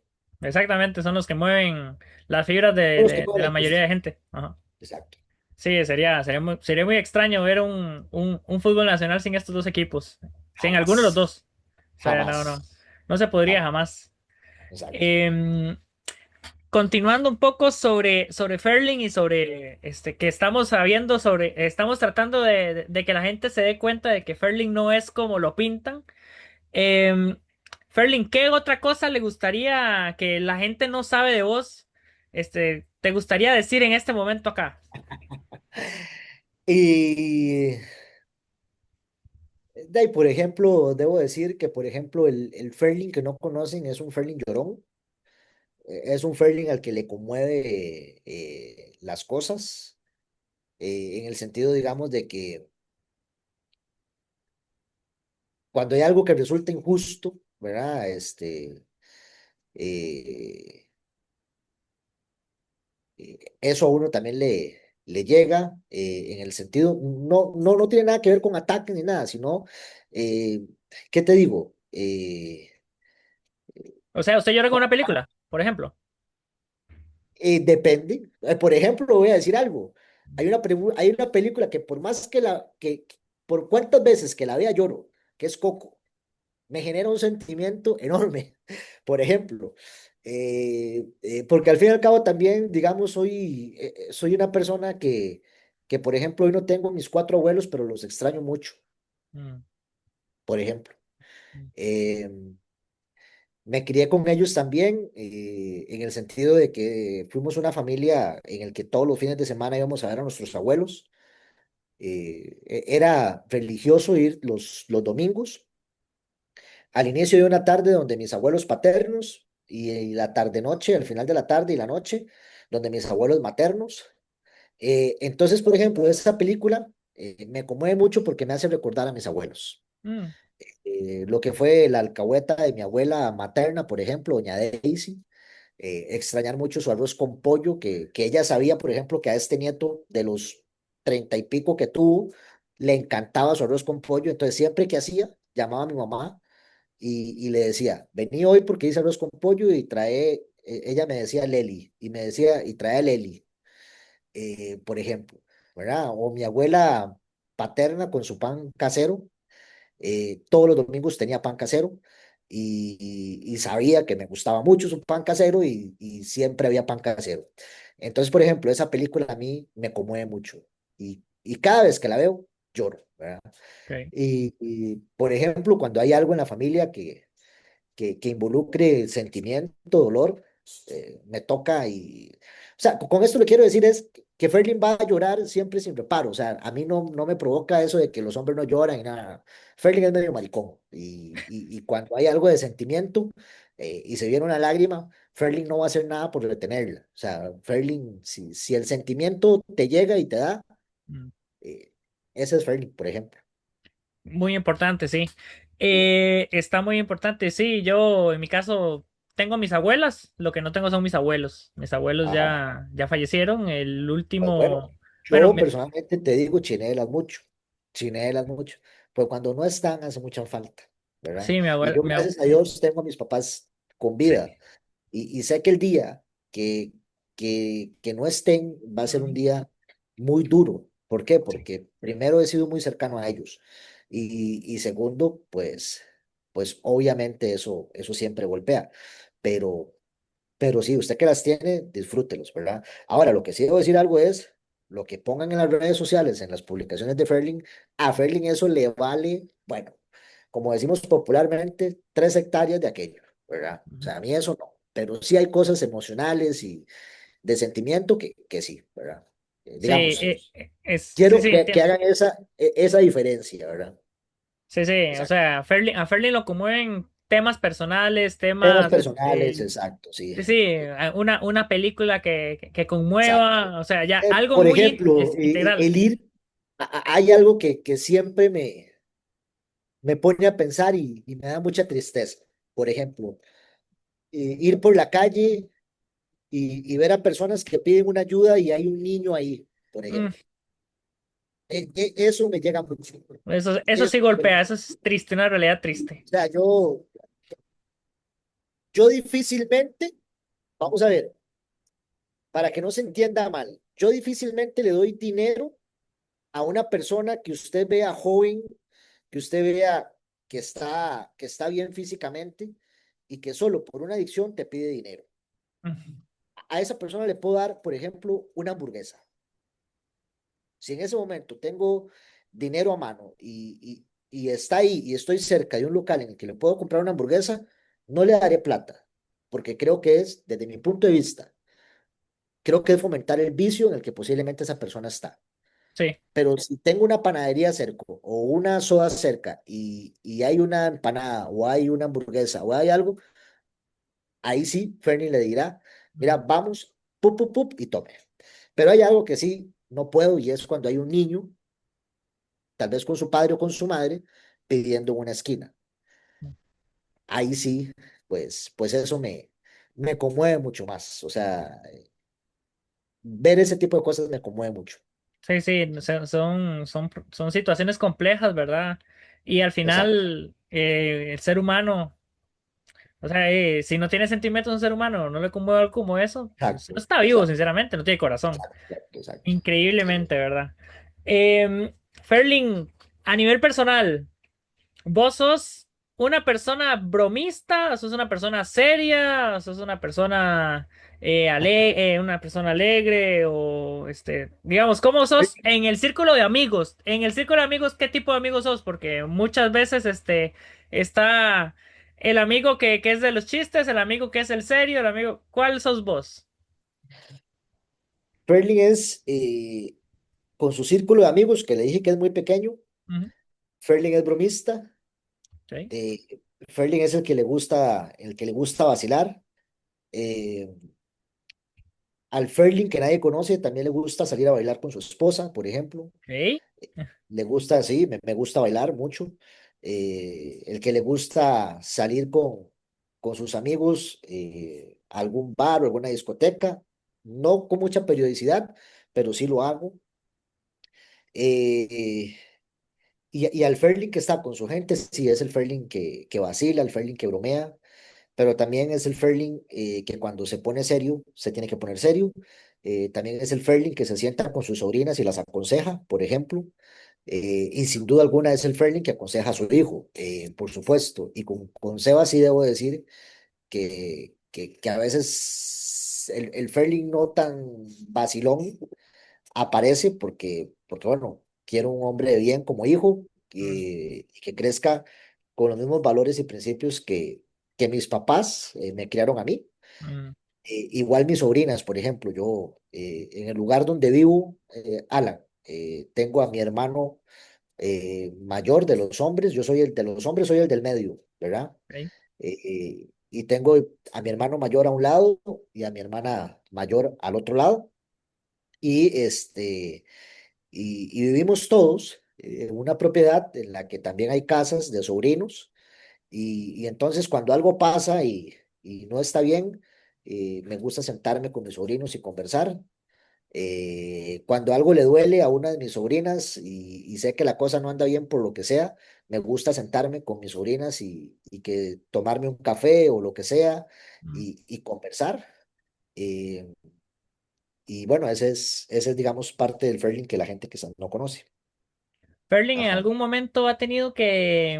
exactamente. Son los que mueven las fibras Son los que de mueven la el mayoría de ecosistema. gente. Ajá. Exacto. Sí, sería muy extraño ver un fútbol nacional sin estos dos equipos. Sin alguno de los Jamás. dos. O sea, Jamás. no se podría Jamás. jamás. Exacto. Em, Continuando un poco sobre Ferling y sobre que estamos sabiendo estamos tratando de que la gente se dé cuenta de que Ferling no es como lo pintan. Em, Ferling, ¿qué otra cosa le gustaría que la gente no sabe de vos? ¿Te gustaría decir en este momento acá? Y de ahí, por ejemplo, debo decir que, por ejemplo, el Ferling que no conocen es un Ferling llorón, es un Ferling al que le conmueve las cosas, en el sentido, digamos, de que cuando hay algo que resulta injusto, ¿verdad? Eh, Eso a uno también le llega, en el sentido, no tiene nada que ver con ataques ni nada, sino, eh, ¿qué te digo? O sea, usted llora con una película, por ejemplo. Depende. Por ejemplo, voy a decir algo. Hay una película que por más por cuántas veces que la vea lloro, que es Coco, me genera un sentimiento enorme. Por ejemplo, porque al fin y al cabo también, digamos, soy una persona que, por ejemplo, hoy no tengo mis cuatro abuelos, pero los extraño mucho, Mm, por ejemplo. mm. Eh, Me crié con ellos también, en el sentido de que fuimos una familia en el que todos los fines de semana íbamos a ver a nuestros abuelos. Era religioso ir los domingos, al inicio de una tarde donde mis abuelos paternos y la tarde-noche, al final de la tarde y la noche, donde mis abuelos maternos. Entonces, por ejemplo, esa película me conmueve mucho porque me hace recordar a mis abuelos. Mm, Lo que fue la alcahueta de mi abuela materna, por ejemplo, doña Daisy, extrañar mucho su arroz con pollo, que ella sabía, por ejemplo, que a este nieto de los 30 y pico que tuvo, le encantaba su arroz con pollo, entonces siempre que hacía, llamaba a mi mamá y le decía, vení hoy porque hice arroz con pollo y trae, ella me decía Leli, y me decía, y trae a Leli, por ejemplo, ¿verdad? O mi abuela paterna con su pan casero, todos los domingos tenía pan casero y sabía que me gustaba mucho su pan casero y siempre había pan casero. Entonces, por ejemplo, esa película a mí me conmueve mucho y cada vez que la veo, lloro, ¿verdad? Ok. Por ejemplo, cuando hay algo en la familia que involucre sentimiento, dolor, me toca y... O sea, con esto lo quiero decir es que Ferlin va a llorar siempre sin reparo. O sea, a mí no me provoca eso de que los hombres no lloran y nada. Ferlin es medio maricón. Y cuando hay algo de sentimiento y se viene una lágrima, Ferlin no va a hacer nada por retenerla. O sea, Ferlin, si el sentimiento te llega y te da, Mm. eh, ese es Ferlin, por ejemplo. Muy importante, sí. Sí. Está muy importante, sí. Yo, en mi caso, tengo mis abuelas. Lo que no tengo son mis abuelos. Mis abuelos Ajá. ya fallecieron. El Pues bueno, último, bueno, yo personalmente te digo chinelas mucho, pues cuando no están hace mucha falta, ¿verdad? sí, mi Y abuela, yo gracias a Dios tengo a mis papás con sí. vida y sé que el día que no estén va a ser un Ujú, día muy duro. ¿Por qué? sí. Porque primero he sido muy cercano a ellos y segundo, pues obviamente eso siempre golpea, pero sí, usted que las tiene, disfrútelos, ¿verdad? Ahora, lo que sí debo decir algo es, lo que pongan en las redes sociales, en las publicaciones de Ferling, a Ferling eso le vale, bueno, como decimos popularmente, 3 hectáreas de aquello, ¿verdad? O Ujú. sea, a mí eso no, pero sí hay cosas emocionales y de sentimiento que sí, ¿verdad? Sí, Digamos, sí, quiero sí, que entiendo. hagan esa diferencia, ¿verdad? Sí, sí, o Exacto. sea, a Ferlin lo conmueven temas personales, Temas temas, personales, exacto, sí, sí, sí, una película que exacto. conmueva, o sea, ya algo Por muy ejemplo, integral. el ir, hay algo que siempre me pone a pensar y me da mucha tristeza. Por ejemplo, ir por la calle y ver a personas que piden una ayuda y hay un niño ahí, por Mm, ejemplo. Eso me llega mucho. eso sí Eso, golpea, eso es triste, una realidad triste. o sea, yo difícilmente, vamos a ver, para que no se entienda mal, yo difícilmente le doy dinero a una persona que usted vea joven, que usted vea que está bien físicamente y que solo por una adicción te pide dinero. Ujú, A esa persona le puedo dar, por ejemplo, una hamburguesa. Si en ese momento tengo dinero a mano y está ahí y estoy cerca de un local en el que le puedo comprar una hamburguesa, no le daré plata, porque creo que es, desde mi punto de vista, creo que es fomentar el vicio en el que posiblemente esa persona está. sí. Pero si tengo una panadería cerca o una soda cerca y hay una empanada o hay una hamburguesa o hay algo, ahí sí, Fernie le dirá, mira, Ujú, vamos, pup, pup, pup, y tome. Pero hay algo que sí no puedo y es cuando hay un niño, tal vez con su padre o con su madre, pidiendo en una esquina. Ahí sí, pues eso me conmueve mucho más. O sea, ver ese tipo de cosas me conmueve mucho. sí, sí, son situaciones complejas, ¿verdad? Y al Exacto, final, el ser humano, o sea, si no tiene sentimientos un ser humano, no le conmueve algo como eso, pues no exacto, está vivo, exacto, sinceramente, no tiene corazón. exacto, exacto, exacto. Sí. Increíblemente, ¿verdad? Ferling, a nivel personal, ¿vos sos una persona bromista? ¿Sos una persona seria? ¿Sos una persona alegre? O digamos, ¿cómo sos en el círculo de amigos? En el círculo de amigos, ¿qué tipo de amigos sos? Porque muchas veces está el amigo que es de los chistes, el amigo que es el serio, el amigo. ¿Cuál sos vos? Ferling es, con su círculo de amigos, que le dije que es muy pequeño, Ujú, Ferling es bromista, sí, Ferling es el que le gusta vacilar, eh, al Ferling que nadie conoce también le gusta salir a bailar con su esposa, por ejemplo, ok. le gusta, sí, me gusta bailar mucho, el que le gusta salir con sus amigos a algún bar o alguna discoteca, no con mucha periodicidad, pero sí lo hago. y al Ferlin que está con su gente, sí, es el Ferlin que vacila, el Ferlin que bromea, pero también es el Ferlin que cuando se pone serio, se tiene que poner serio. También es el Ferlin que se sienta con sus sobrinas y las aconseja, por ejemplo. Y sin duda alguna es el Ferlin que aconseja a su hijo, por supuesto. Y con Seba sí debo decir que a veces el Ferlin no tan vacilón aparece porque, bueno, quiero un hombre de bien como hijo Mm, y que crezca con los mismos valores y principios que mis papás me criaron a mí. mm, Igual mis sobrinas, por ejemplo, yo en el lugar donde vivo, Alan, tengo a mi hermano mayor de los hombres, yo soy el de los hombres, soy el del medio, ¿verdad? ok, Y tengo a mi hermano mayor a un lado y a mi hermana mayor al otro lado. Y y vivimos todos en una propiedad en la que también hay casas de sobrinos y entonces cuando algo pasa y no está bien, me gusta sentarme con mis sobrinos y conversar. Cuando algo le duele a una de mis sobrinas y sé que la cosa no anda bien por lo que sea, me gusta sentarme con mis sobrinas y que tomarme un café o lo que sea mm. y conversar. Eh, y bueno, ese es, digamos, parte del Fairlink que la gente quizás no conoce. Ferlin en Ajá. algún momento ha tenido que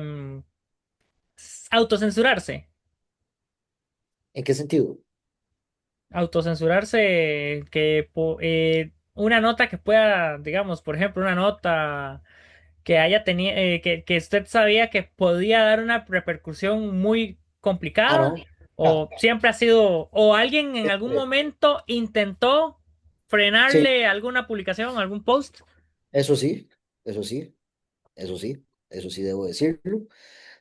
autocensurarse. ¿En qué sentido? Autocensurarse que una nota que pueda, digamos, por ejemplo, una nota que haya tenido, que usted sabía que podía dar una repercusión muy Ah, complicada, no. Ah, o siempre ha sido, o alguien en algún siempre. momento intentó Sí, frenarle alguna publicación, algún post. eso sí, eso sí, eso sí, eso sí debo decirlo.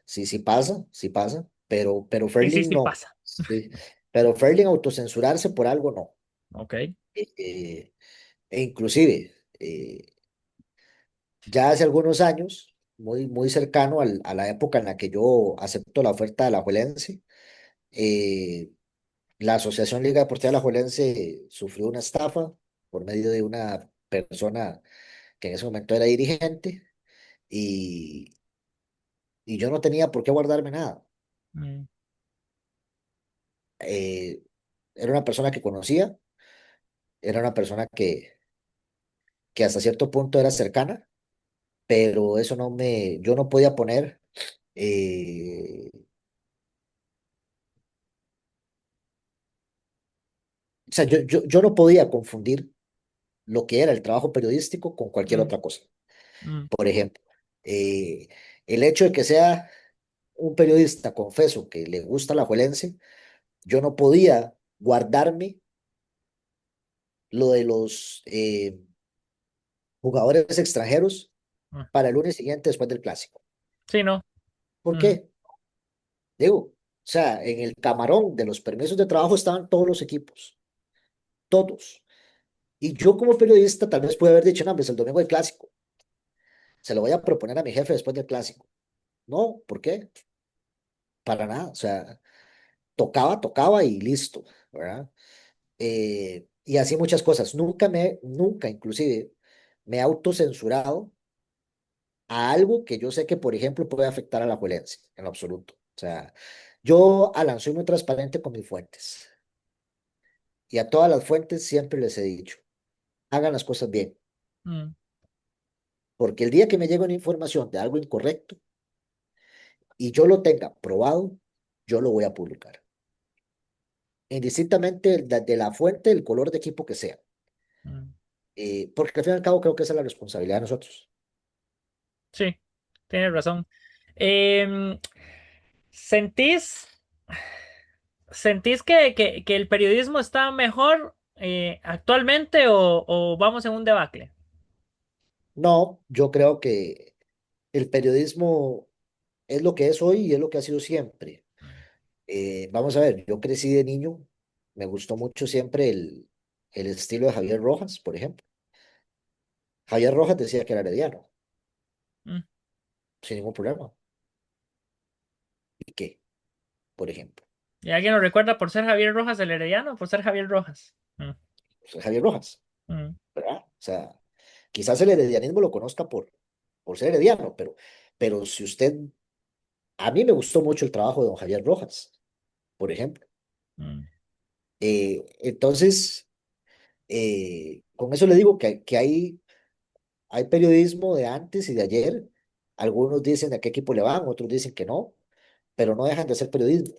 Sí, sí pasa, sí pasa, pero Sí, sí, Fairlink sí no. pasa. Sí. Pero Fairlink autocensurarse por algo no. Ok. E inclusive, ya hace algunos años, muy, muy cercano a la época en la que yo acepto la oferta de la Juelense, eh, la Asociación Liga Deportiva Alajuelense sufrió una estafa por medio de una persona que en ese momento era dirigente y, y yo no tenía por qué guardarme nada. Mm, Eh, Era una persona que conocía, era una persona que hasta cierto punto era cercana, pero eso yo no podía poner, eh, o sea, yo no podía confundir lo que era el trabajo periodístico con cualquier mm, otra cosa. mm, Por ejemplo, eh, el hecho de que sea un periodista, confeso, que le gusta la Juelense, yo no podía guardarme lo de los jugadores extranjeros mm. para el lunes siguiente después del clásico. Sí, no. ¿Por Mm, qué? Digo, o sea, en el camarón de los permisos de trabajo estaban todos los equipos, todos. Y yo como periodista tal vez pude haber dicho, no, pues el domingo del clásico, se lo voy a proponer a mi jefe después del clásico. No, ¿por qué? Para nada, o sea, tocaba y listo, ¿verdad? Y así muchas cosas. Nunca inclusive me he autocensurado a algo que yo sé que, por ejemplo, puede afectar a la juelense, en lo absoluto. O sea, yo, Alan, soy muy transparente con mis fuentes y a todas las fuentes siempre les he dicho, hagan las cosas bien, mm. porque el día que me llegue una información de algo incorrecto y yo lo tenga probado, yo lo voy a publicar, indistintamente de la fuente, el color de equipo que sea. Mm. Porque al fin y al cabo creo que esa es la responsabilidad de nosotros. Sí, tienes razón. Em, ¿Sentís, sentís que el periodismo está mejor actualmente o vamos en un debacle? No, yo creo que el periodismo es lo que es hoy y es lo que ha sido siempre. Vamos a ver, yo crecí de niño, me gustó mucho siempre el estilo de Javier Rojas, por ejemplo. Javier Rojas decía que era herediano, Mm. sin ningún problema. ¿Y qué, por ejemplo? ¿Y alguien lo recuerda por ser Javier Rojas el Herediano o por ser Javier Rojas? Mm, Pues, Javier Rojas, mm, ¿verdad? O sea, quizás el heredianismo lo conozca por ser herediano, pero si usted, a mí me gustó mucho el trabajo de don Javier Rojas, por ejemplo. Mm, Entonces, con eso le digo que hay periodismo de antes y de ayer. Algunos dicen a qué equipo le van, otros dicen que no, pero no dejan de hacer periodismo.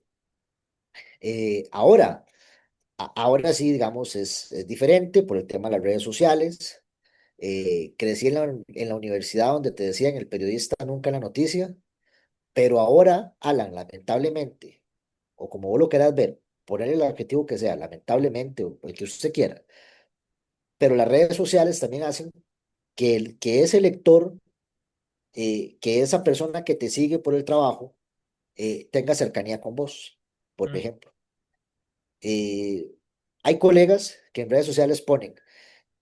Ahora, ahora sí, digamos, es diferente por el tema de las redes sociales. Crecí en la universidad donde te decían el periodista nunca en la noticia, pero ahora, Alan, lamentablemente, o como vos lo quieras ver, ponerle el adjetivo que sea, lamentablemente, o el que usted quiera, pero las redes sociales también hacen que ese lector, que esa persona que te sigue por el trabajo, tenga cercanía con vos, por mm, ejemplo. Eh, Hay colegas que en redes sociales ponen,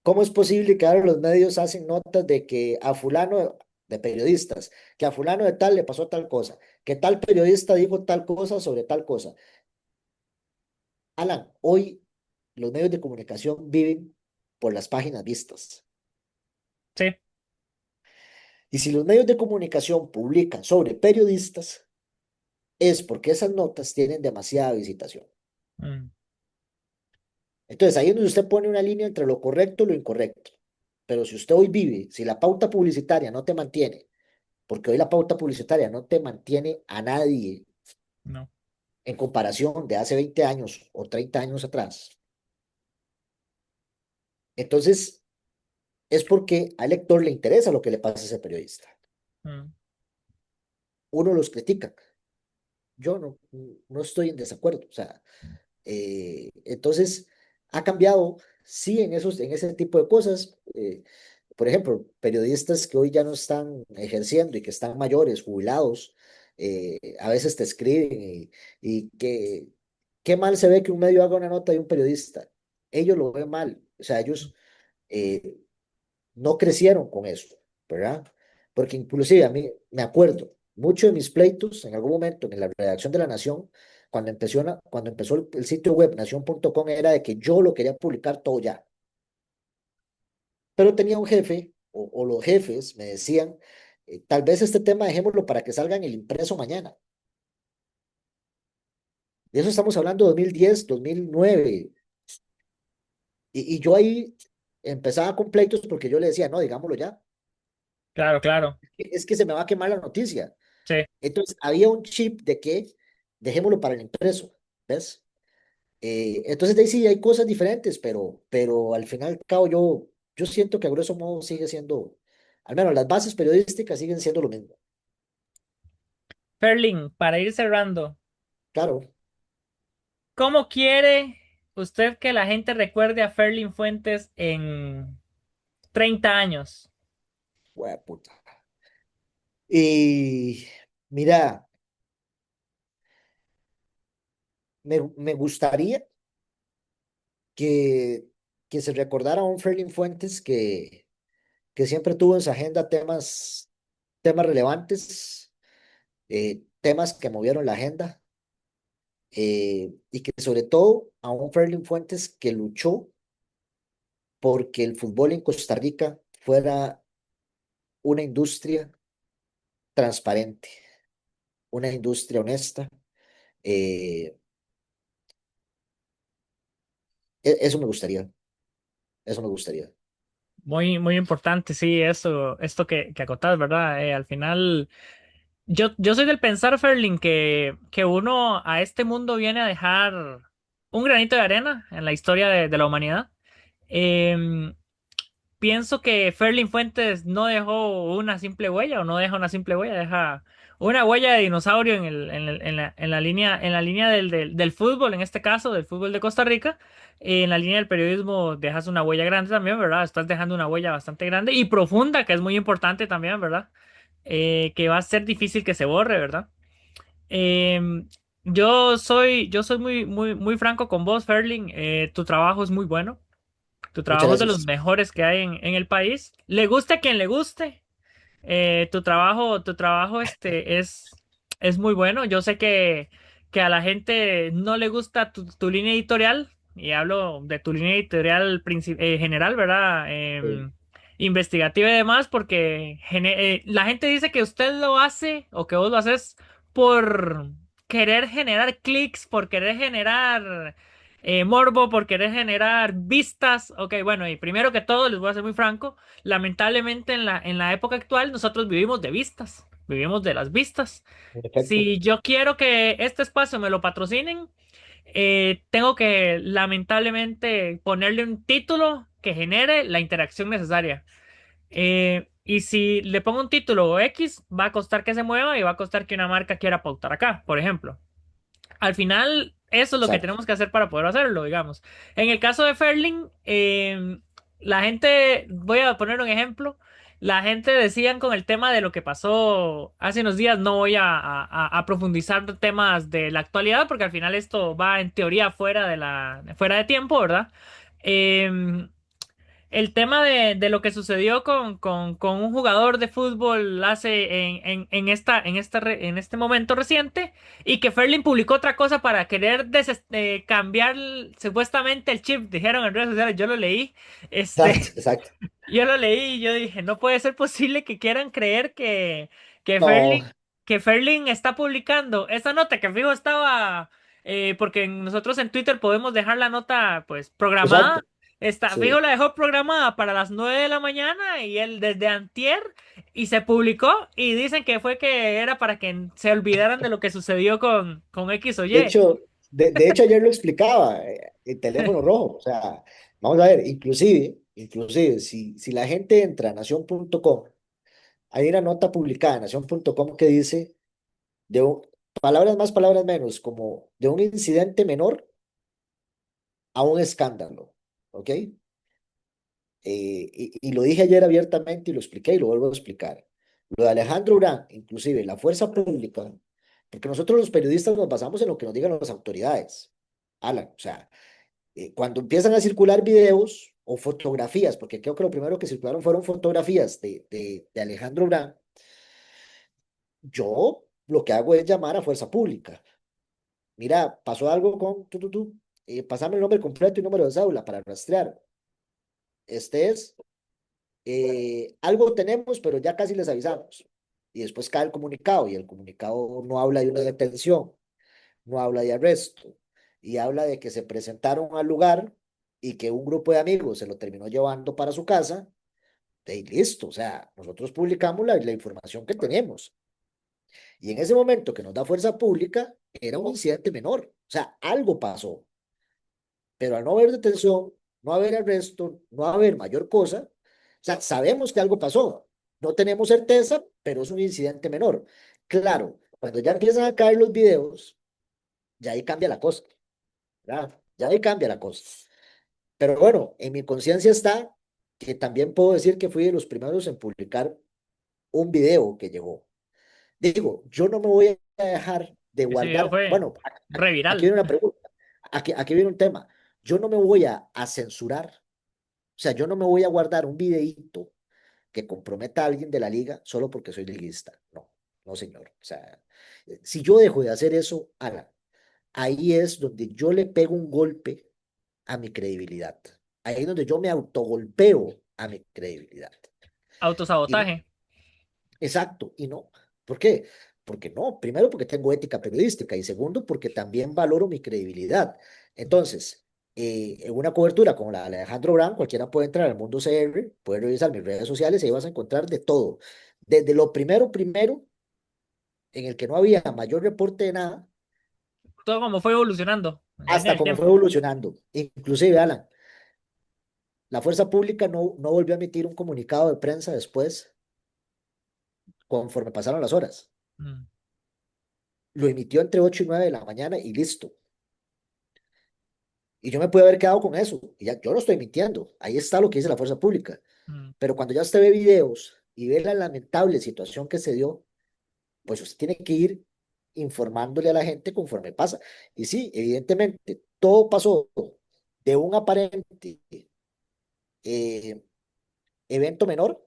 ¿cómo es posible que ahora los medios hacen notas de que a fulano, de periodistas, que a fulano de tal le pasó tal cosa, que tal periodista dijo tal cosa sobre tal cosa? Alan, hoy los medios de comunicación viven por las páginas vistas. sí. Y si los medios de comunicación publican sobre periodistas, es porque esas notas tienen demasiada visitación. Mm, Entonces, ahí es donde usted pone una línea entre lo correcto y lo incorrecto. Pero si usted hoy vive, si la pauta publicitaria no te mantiene, porque hoy la pauta publicitaria no te mantiene a nadie no. en comparación de hace 20 años o 30 años atrás, entonces es porque al lector le interesa lo que le pasa a ese periodista. Mm, Uno los critica. Yo no estoy en desacuerdo. O sea, entonces ha cambiado, sí, en ese tipo de cosas. Por ejemplo, periodistas que hoy ya no están ejerciendo y que están mayores, jubilados, a veces te escriben y que qué mal se ve que un medio haga una nota de un periodista. Ellos lo ven mal, o sea, ellos eh, no crecieron con eso, ¿verdad? Porque inclusive a mí me acuerdo, muchos de mis pleitos en algún momento en la redacción de La Nación, cuando empezó el sitio web nación.com, era de que yo lo quería publicar todo ya. Pero tenía un jefe, o los jefes me decían, tal vez este tema dejémoslo para que salga en el impreso mañana. De eso estamos hablando de 2010, 2009. Y yo ahí empezaba con pleitos porque yo le decía, no, digámoslo ya. claro, claro. Es que se me va a quemar la noticia. Sí. Entonces, había un chip de que dejémoslo para el impreso, ¿ves? Entonces, de ahí sí hay cosas diferentes, pero al final y al cabo yo siento que a grueso modo sigue siendo, al menos las bases periodísticas siguen siendo lo mismo. Ferlin, para ir cerrando, Claro, ¿cómo quiere usted que la gente recuerde a Ferlin Fuentes en 30 años? puta. Y mira, me gustaría que, que se recordara a un Ferlin Fuentes que siempre tuvo en su agenda temas relevantes, temas que movieron la agenda, y que sobre todo a un Ferlin Fuentes que luchó porque el fútbol en Costa Rica fuera una industria transparente, una industria honesta. eh, Eso me gustaría, eso me gustaría. Muy, muy importante, sí, eso, esto que acotás, ¿verdad? Al final, yo soy del pensar, Ferlin, que uno a este mundo viene a dejar un granito de arena en la historia de la humanidad. Em, Pienso que Ferlin Fuentes no dejó una simple huella o no deja una simple huella, deja una huella de dinosaurio en la línea del fútbol, en este caso, del fútbol de Costa Rica. En la línea del periodismo dejas una huella grande también, ¿verdad? Estás dejando una huella bastante grande y profunda, que es muy importante también, ¿verdad? Que va a ser difícil que se borre, ¿verdad? Em, yo soy muy, muy, muy franco con vos, Ferlin. Tu trabajo es muy bueno. Tu Muchas trabajo es de los gracias. mejores que hay en el país. Le guste a quien le guste. Tu trabajo es muy bueno. Yo sé que a la gente no le gusta tu línea editorial. Y hablo de tu línea editorial general, ¿verdad? Sí. investigativa y demás, porque la gente dice que usted lo hace o que vos lo haces por querer generar clics, por querer generar morbo, por querer generar vistas. Ok, bueno, y primero que todo, les voy a ser muy franco, lamentablemente en la época actual nosotros vivimos de vistas, vivimos de las vistas. En efecto, Si yo quiero que este espacio me lo patrocinen, tengo que lamentablemente ponerle un título que genere la interacción necesaria. Y si le pongo un título X, va a costar que se mueva y va a costar que una marca quiera pautar acá, por ejemplo. Al final, eso es lo que exacto. tenemos que hacer para poder hacerlo, digamos. En el caso de Ferling, la gente, voy a poner un ejemplo, la gente decían con el tema de lo que pasó hace unos días, no voy a profundizar temas de la actualidad, porque al final esto va en teoría fuera de tiempo, ¿verdad? Em, el tema de lo que sucedió con un jugador de fútbol hace en este momento reciente y que Ferlin publicó otra cosa para querer cambiar supuestamente el chip, dijeron en redes sociales, yo lo leí, este, Exacto, exacto. yo lo leí y yo dije, no puede ser posible que quieran creer que No, Que Ferlin está publicando esa nota que fijo estaba, porque nosotros en Twitter podemos dejar la nota pues programada. exacto. Está, fijo, Sí. la dejó programada para las 9 de la mañana y él desde antier y se publicó y dicen que fue que era para que se olvidaran de lo que sucedió con X o De Y. hecho, de hecho ayer lo explicaba, el teléfono rojo. O sea, vamos a ver, inclusive, si la gente entra a nación.com, hay una nota publicada en nación.com que dice, de un- palabras más, palabras menos, como de un incidente menor a un escándalo, ¿ok? Y lo dije ayer abiertamente y lo expliqué y lo vuelvo a explicar. Lo de Alejandro Urán, inclusive la fuerza pública, porque nosotros los periodistas nos basamos en lo que nos digan las autoridades. Alan, o sea, cuando empiezan a circular videos o fotografías, porque creo que lo primero que circularon fueron fotografías de Alejandro Urán, yo lo que hago es llamar a fuerza pública. Mira, pasó algo con tú, pasame el nombre completo y número de cédula para rastrear. Este es, algo tenemos, pero ya casi les avisamos. Y después cae el comunicado y el comunicado no habla de una detención, no habla de arresto y habla de que se presentaron al lugar y que un grupo de amigos se lo terminó llevando para su casa. Y listo, o sea, nosotros publicamos la información que tenemos. Y en ese momento que nos da fuerza pública, era un incidente menor, o sea, algo pasó, pero al no haber detención, no haber arresto, no haber mayor cosa, o sea, sabemos que algo pasó, no tenemos certeza, pero es un incidente menor. Claro, cuando ya empiezan a caer los videos, ya ahí cambia la cosa, ¿verdad? Ya ahí cambia la cosa. Pero bueno, en mi conciencia está que también puedo decir que fui de los primeros en publicar un video que llegó. Digo, yo no me voy a dejar de Ese video guardar, fue bueno, aquí reviral. viene una pregunta, aquí viene un tema. Yo no me voy a censurar, o sea, yo no me voy a guardar un videíto que comprometa a alguien de la liga solo porque soy liguista. No, no, señor. O sea, si yo dejo de hacer eso, Alan, ahí es donde yo le pego un golpe a mi credibilidad. Ahí es donde yo me autogolpeo a mi credibilidad. Y no, Autosabotaje. exacto, y no. ¿Por qué? Porque no, primero porque tengo ética periodística y segundo porque también valoro mi credibilidad. Entonces, en una cobertura como la de Alejandro Brand, cualquiera puede entrar al Mundo CR, puede revisar mis redes sociales y ahí vas a encontrar de todo. Desde lo primero, en el que no había mayor reporte de nada, Todo como fue evolucionando en hasta el cómo fue tiempo. evolucionando. Inclusive, Alan, la Fuerza Pública no volvió a emitir un comunicado de prensa después, conforme pasaron las horas. Mm, Lo emitió entre 8 y 9 de la mañana y listo. Y yo me pude haber quedado con eso. Y ya, yo no estoy mintiendo. Ahí está lo que dice la fuerza pública. mm. Pero cuando ya usted ve videos y ve la lamentable situación que se dio, pues usted tiene que ir informándole a la gente conforme pasa. Y sí, evidentemente, todo pasó de un aparente eh, evento menor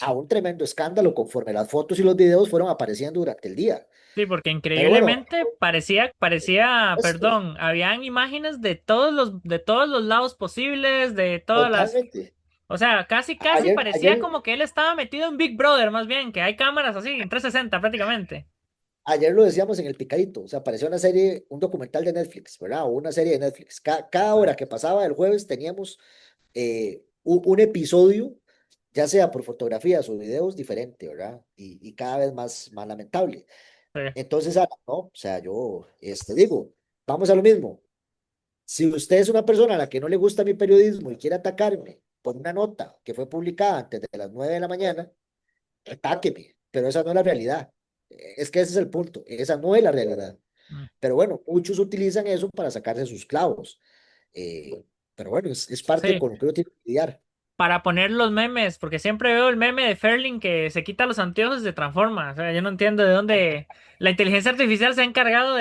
a un tremendo escándalo conforme las fotos y los videos fueron apareciendo durante el día. Sí, porque Pero bueno, increíblemente esto, perdón, habían imágenes de todos los lados posibles, de todas las, totalmente. O sea, casi, casi Ayer, parecía ayer, como que él estaba metido en Big Brother, más bien, que hay cámaras así, en 360 prácticamente. ayer lo decíamos en el picadito, o sea, parecía una serie, un documental de Netflix, ¿verdad? O una serie de Netflix. Cada hora que pasaba el jueves teníamos un episodio, ya sea por fotografías o videos, diferente, ¿verdad? Y cada vez más lamentable. Sí, Entonces, ¿no? O sea, yo digo, vamos a lo mismo. Si usted es una persona a la que no le gusta mi periodismo y quiere atacarme por una nota que fue publicada antes de las 9 de la mañana, atáqueme, pero esa no es la realidad. Es que ese es el punto, esa no es la realidad. mm, Pero bueno, muchos utilizan eso para sacarse sus clavos. Eh, pero bueno, es parte sí. con lo que uno tiene que lidiar. Para poner los memes, porque siempre veo el meme de Ferlin que se quita los anteojos y se transforma. O sea, yo no entiendo de dónde la inteligencia artificial se ha encargado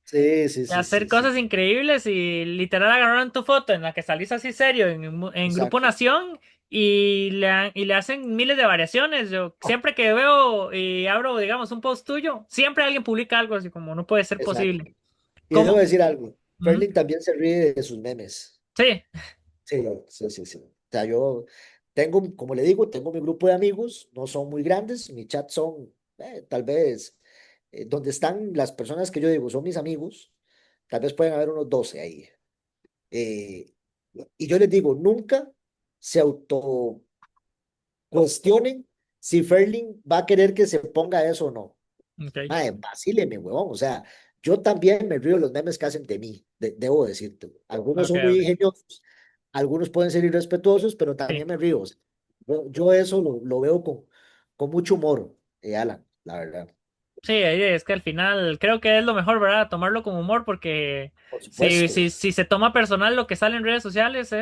Sí, sí, de sí, hacer sí, sí. cosas increíbles y literal agarraron tu foto en la que salís así serio en Grupo Exacto. Nación y le hacen miles de variaciones. Yo siempre que veo y abro, digamos, un post tuyo, siempre alguien publica algo así como no puede ser Exacto. posible. Y debo ¿Cómo? decir algo, Ujú. Ferlin también se ríe de sus memes. Sí. Sí, sí, sí, sí. O sea, yo tengo, como le digo, tengo mi grupo de amigos, no son muy grandes, mi chat son tal vez, donde están las personas que yo digo son mis amigos, tal vez pueden haber unos 12 ahí. Eh, y yo les digo, nunca se auto cuestionen si Ferlin va a querer que se ponga eso o no. Ok, Mae, vacíleme, huevón. O sea, yo también me río de los memes que hacen de mí, debo decirte. Algunos ok, son muy ok. ingeniosos, algunos pueden ser irrespetuosos, pero Sí. también me río. O sea, yo eso lo veo con mucho humor, Alan, la verdad. Sí, es que al final creo que es lo mejor, ¿verdad? Tomarlo con humor porque Por supuesto, si se toma personal lo que sale en redes sociales se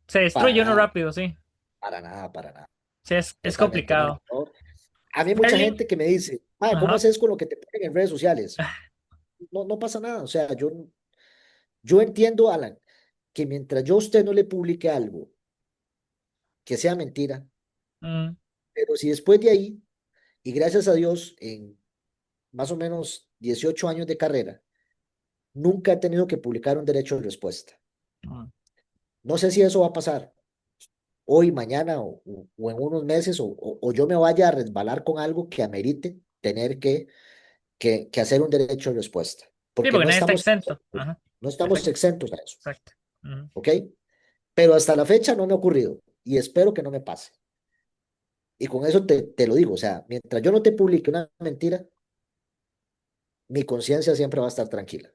para destruye uno nada, rápido, sí. para nada, para nada. Sí, es Totalmente nada. complicado. ¿No? A mí mucha Ferling, gente que me dice, mae, ¿cómo ajá. haces con lo que te ponen en redes sociales? No, no pasa nada. O sea, yo entiendo, Alan, que mientras yo a usted no le publique algo que sea mentira, Mm, pero si después de ahí, y gracias a Dios, en más o menos 18 años de carrera, nunca he tenido que publicar un derecho de respuesta. mm, No sé si eso va a pasar hoy, mañana o en unos meses, o yo me vaya a resbalar con algo que amerite tener que hacer un derecho de respuesta, sí, porque porque no nadie está estamos, exento. Ajá. no estamos Exacto, exentos a eso, exacto. Ujú. ¿ok? Pero hasta la fecha no me ha ocurrido y espero que no me pase. Y con eso te lo digo, o sea, mientras yo no te publique una mentira, mi conciencia siempre va a estar tranquila.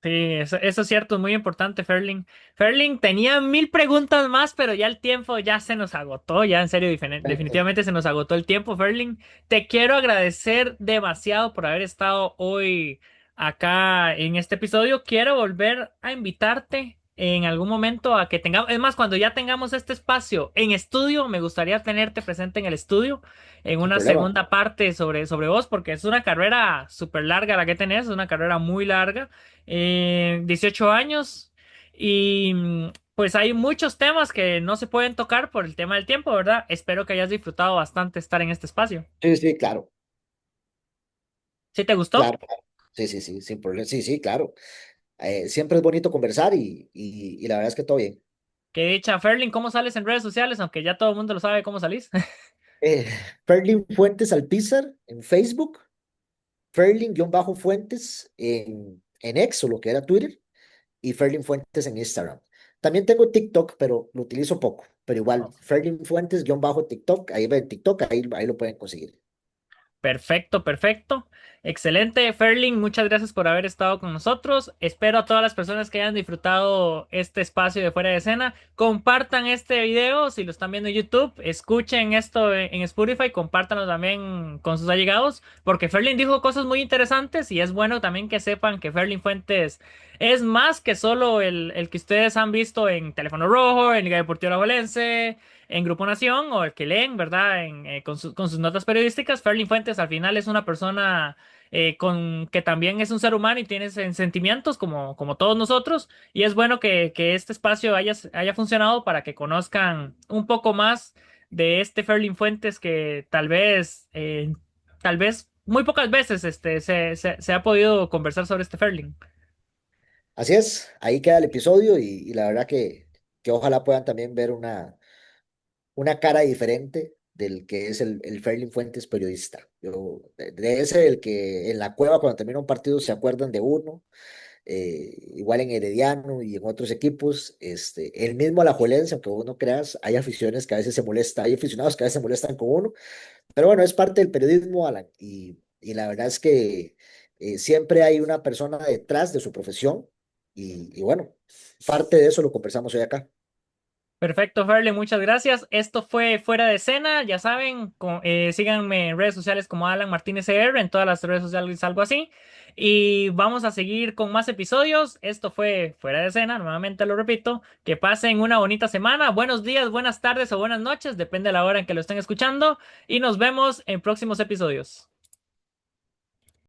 Sí, eso es cierto, es muy importante, Ferling. Ferling tenía mil preguntas más, pero ya el tiempo ya se nos agotó, ya en serio, definitivamente se nos agotó el tiempo, Ferling. Te quiero agradecer demasiado por haber estado hoy acá en este episodio. Quiero volver a invitarte en algún momento a que tengamos, es más, cuando ya tengamos este espacio en estudio, me gustaría tenerte presente en el estudio en Sin una problema. segunda parte sobre vos, porque es una carrera súper larga la que tenés, es una carrera muy larga. 18 años y pues hay muchos temas que no se pueden tocar por el tema del tiempo, ¿verdad? Espero que hayas disfrutado bastante estar en este espacio. Sí, sí, claro, ¿Sí te gustó? claro, claro. Sí, sí, sí, sin problema. Sí, sí, claro. Siempre es bonito conversar y la verdad es que todo bien. Que dicha, Ferlin, ¿cómo sales en redes sociales? Aunque ya todo el mundo lo sabe cómo salís. Eh, Ferlin Fuentes Alpizar en Facebook, Ferlin-Fuentes en X o lo que era Twitter y Ferlin Fuentes en Instagram. También tengo TikTok, pero lo utilizo poco. Pero igual, Ferlin Fuentes-TikTok, ahí ven TikTok, ahí lo pueden conseguir. Perfecto, perfecto. Excelente, Ferling. Muchas gracias por haber estado con nosotros. Espero a todas las personas que hayan disfrutado este espacio de fuera de escena. Compartan este video si lo están viendo en YouTube. Escuchen esto en Spotify. Compártanlo también con sus allegados. Porque Ferling dijo cosas muy interesantes y es bueno también que sepan que Ferling Fuentes es más que solo el que ustedes han visto en Teléfono Rojo, en Liga Deportiva Alajuelense, en Grupo Nación o el que leen, ¿verdad? Con sus notas periodísticas. Ferlin Fuentes al final es una persona que también es un ser humano y tiene sentimientos como todos nosotros. Y es bueno que este espacio haya funcionado para que conozcan un poco más de este Ferlin Fuentes que tal vez muy pocas veces se ha podido conversar sobre este Ferlin. Así es, ahí queda el episodio y la verdad que que ojalá puedan también ver una cara diferente del que es el Ferlin Fuentes periodista. De ese, el que en la cueva cuando termina un partido se acuerdan de uno, igual en Herediano y en otros equipos, el mismo Alajuelense, aunque vos no creas, hay aficiones que a veces se molestan, hay aficionados que a veces se molestan con uno, pero bueno, es parte del periodismo, Alan, y la verdad es que siempre hay una persona detrás de su profesión, y bueno, parte de eso lo conversamos hoy acá. Perfecto, Ferle, muchas gracias. Esto fue Fuera de Escena. Ya saben, síganme en redes sociales como Alan Martínez CR, en todas las redes sociales, algo así. Y vamos a seguir con más episodios. Esto fue Fuera de Escena, nuevamente lo repito. Que pasen una bonita semana. Buenos días, buenas tardes o buenas noches, depende de la hora en que lo estén escuchando. Y nos vemos en próximos episodios.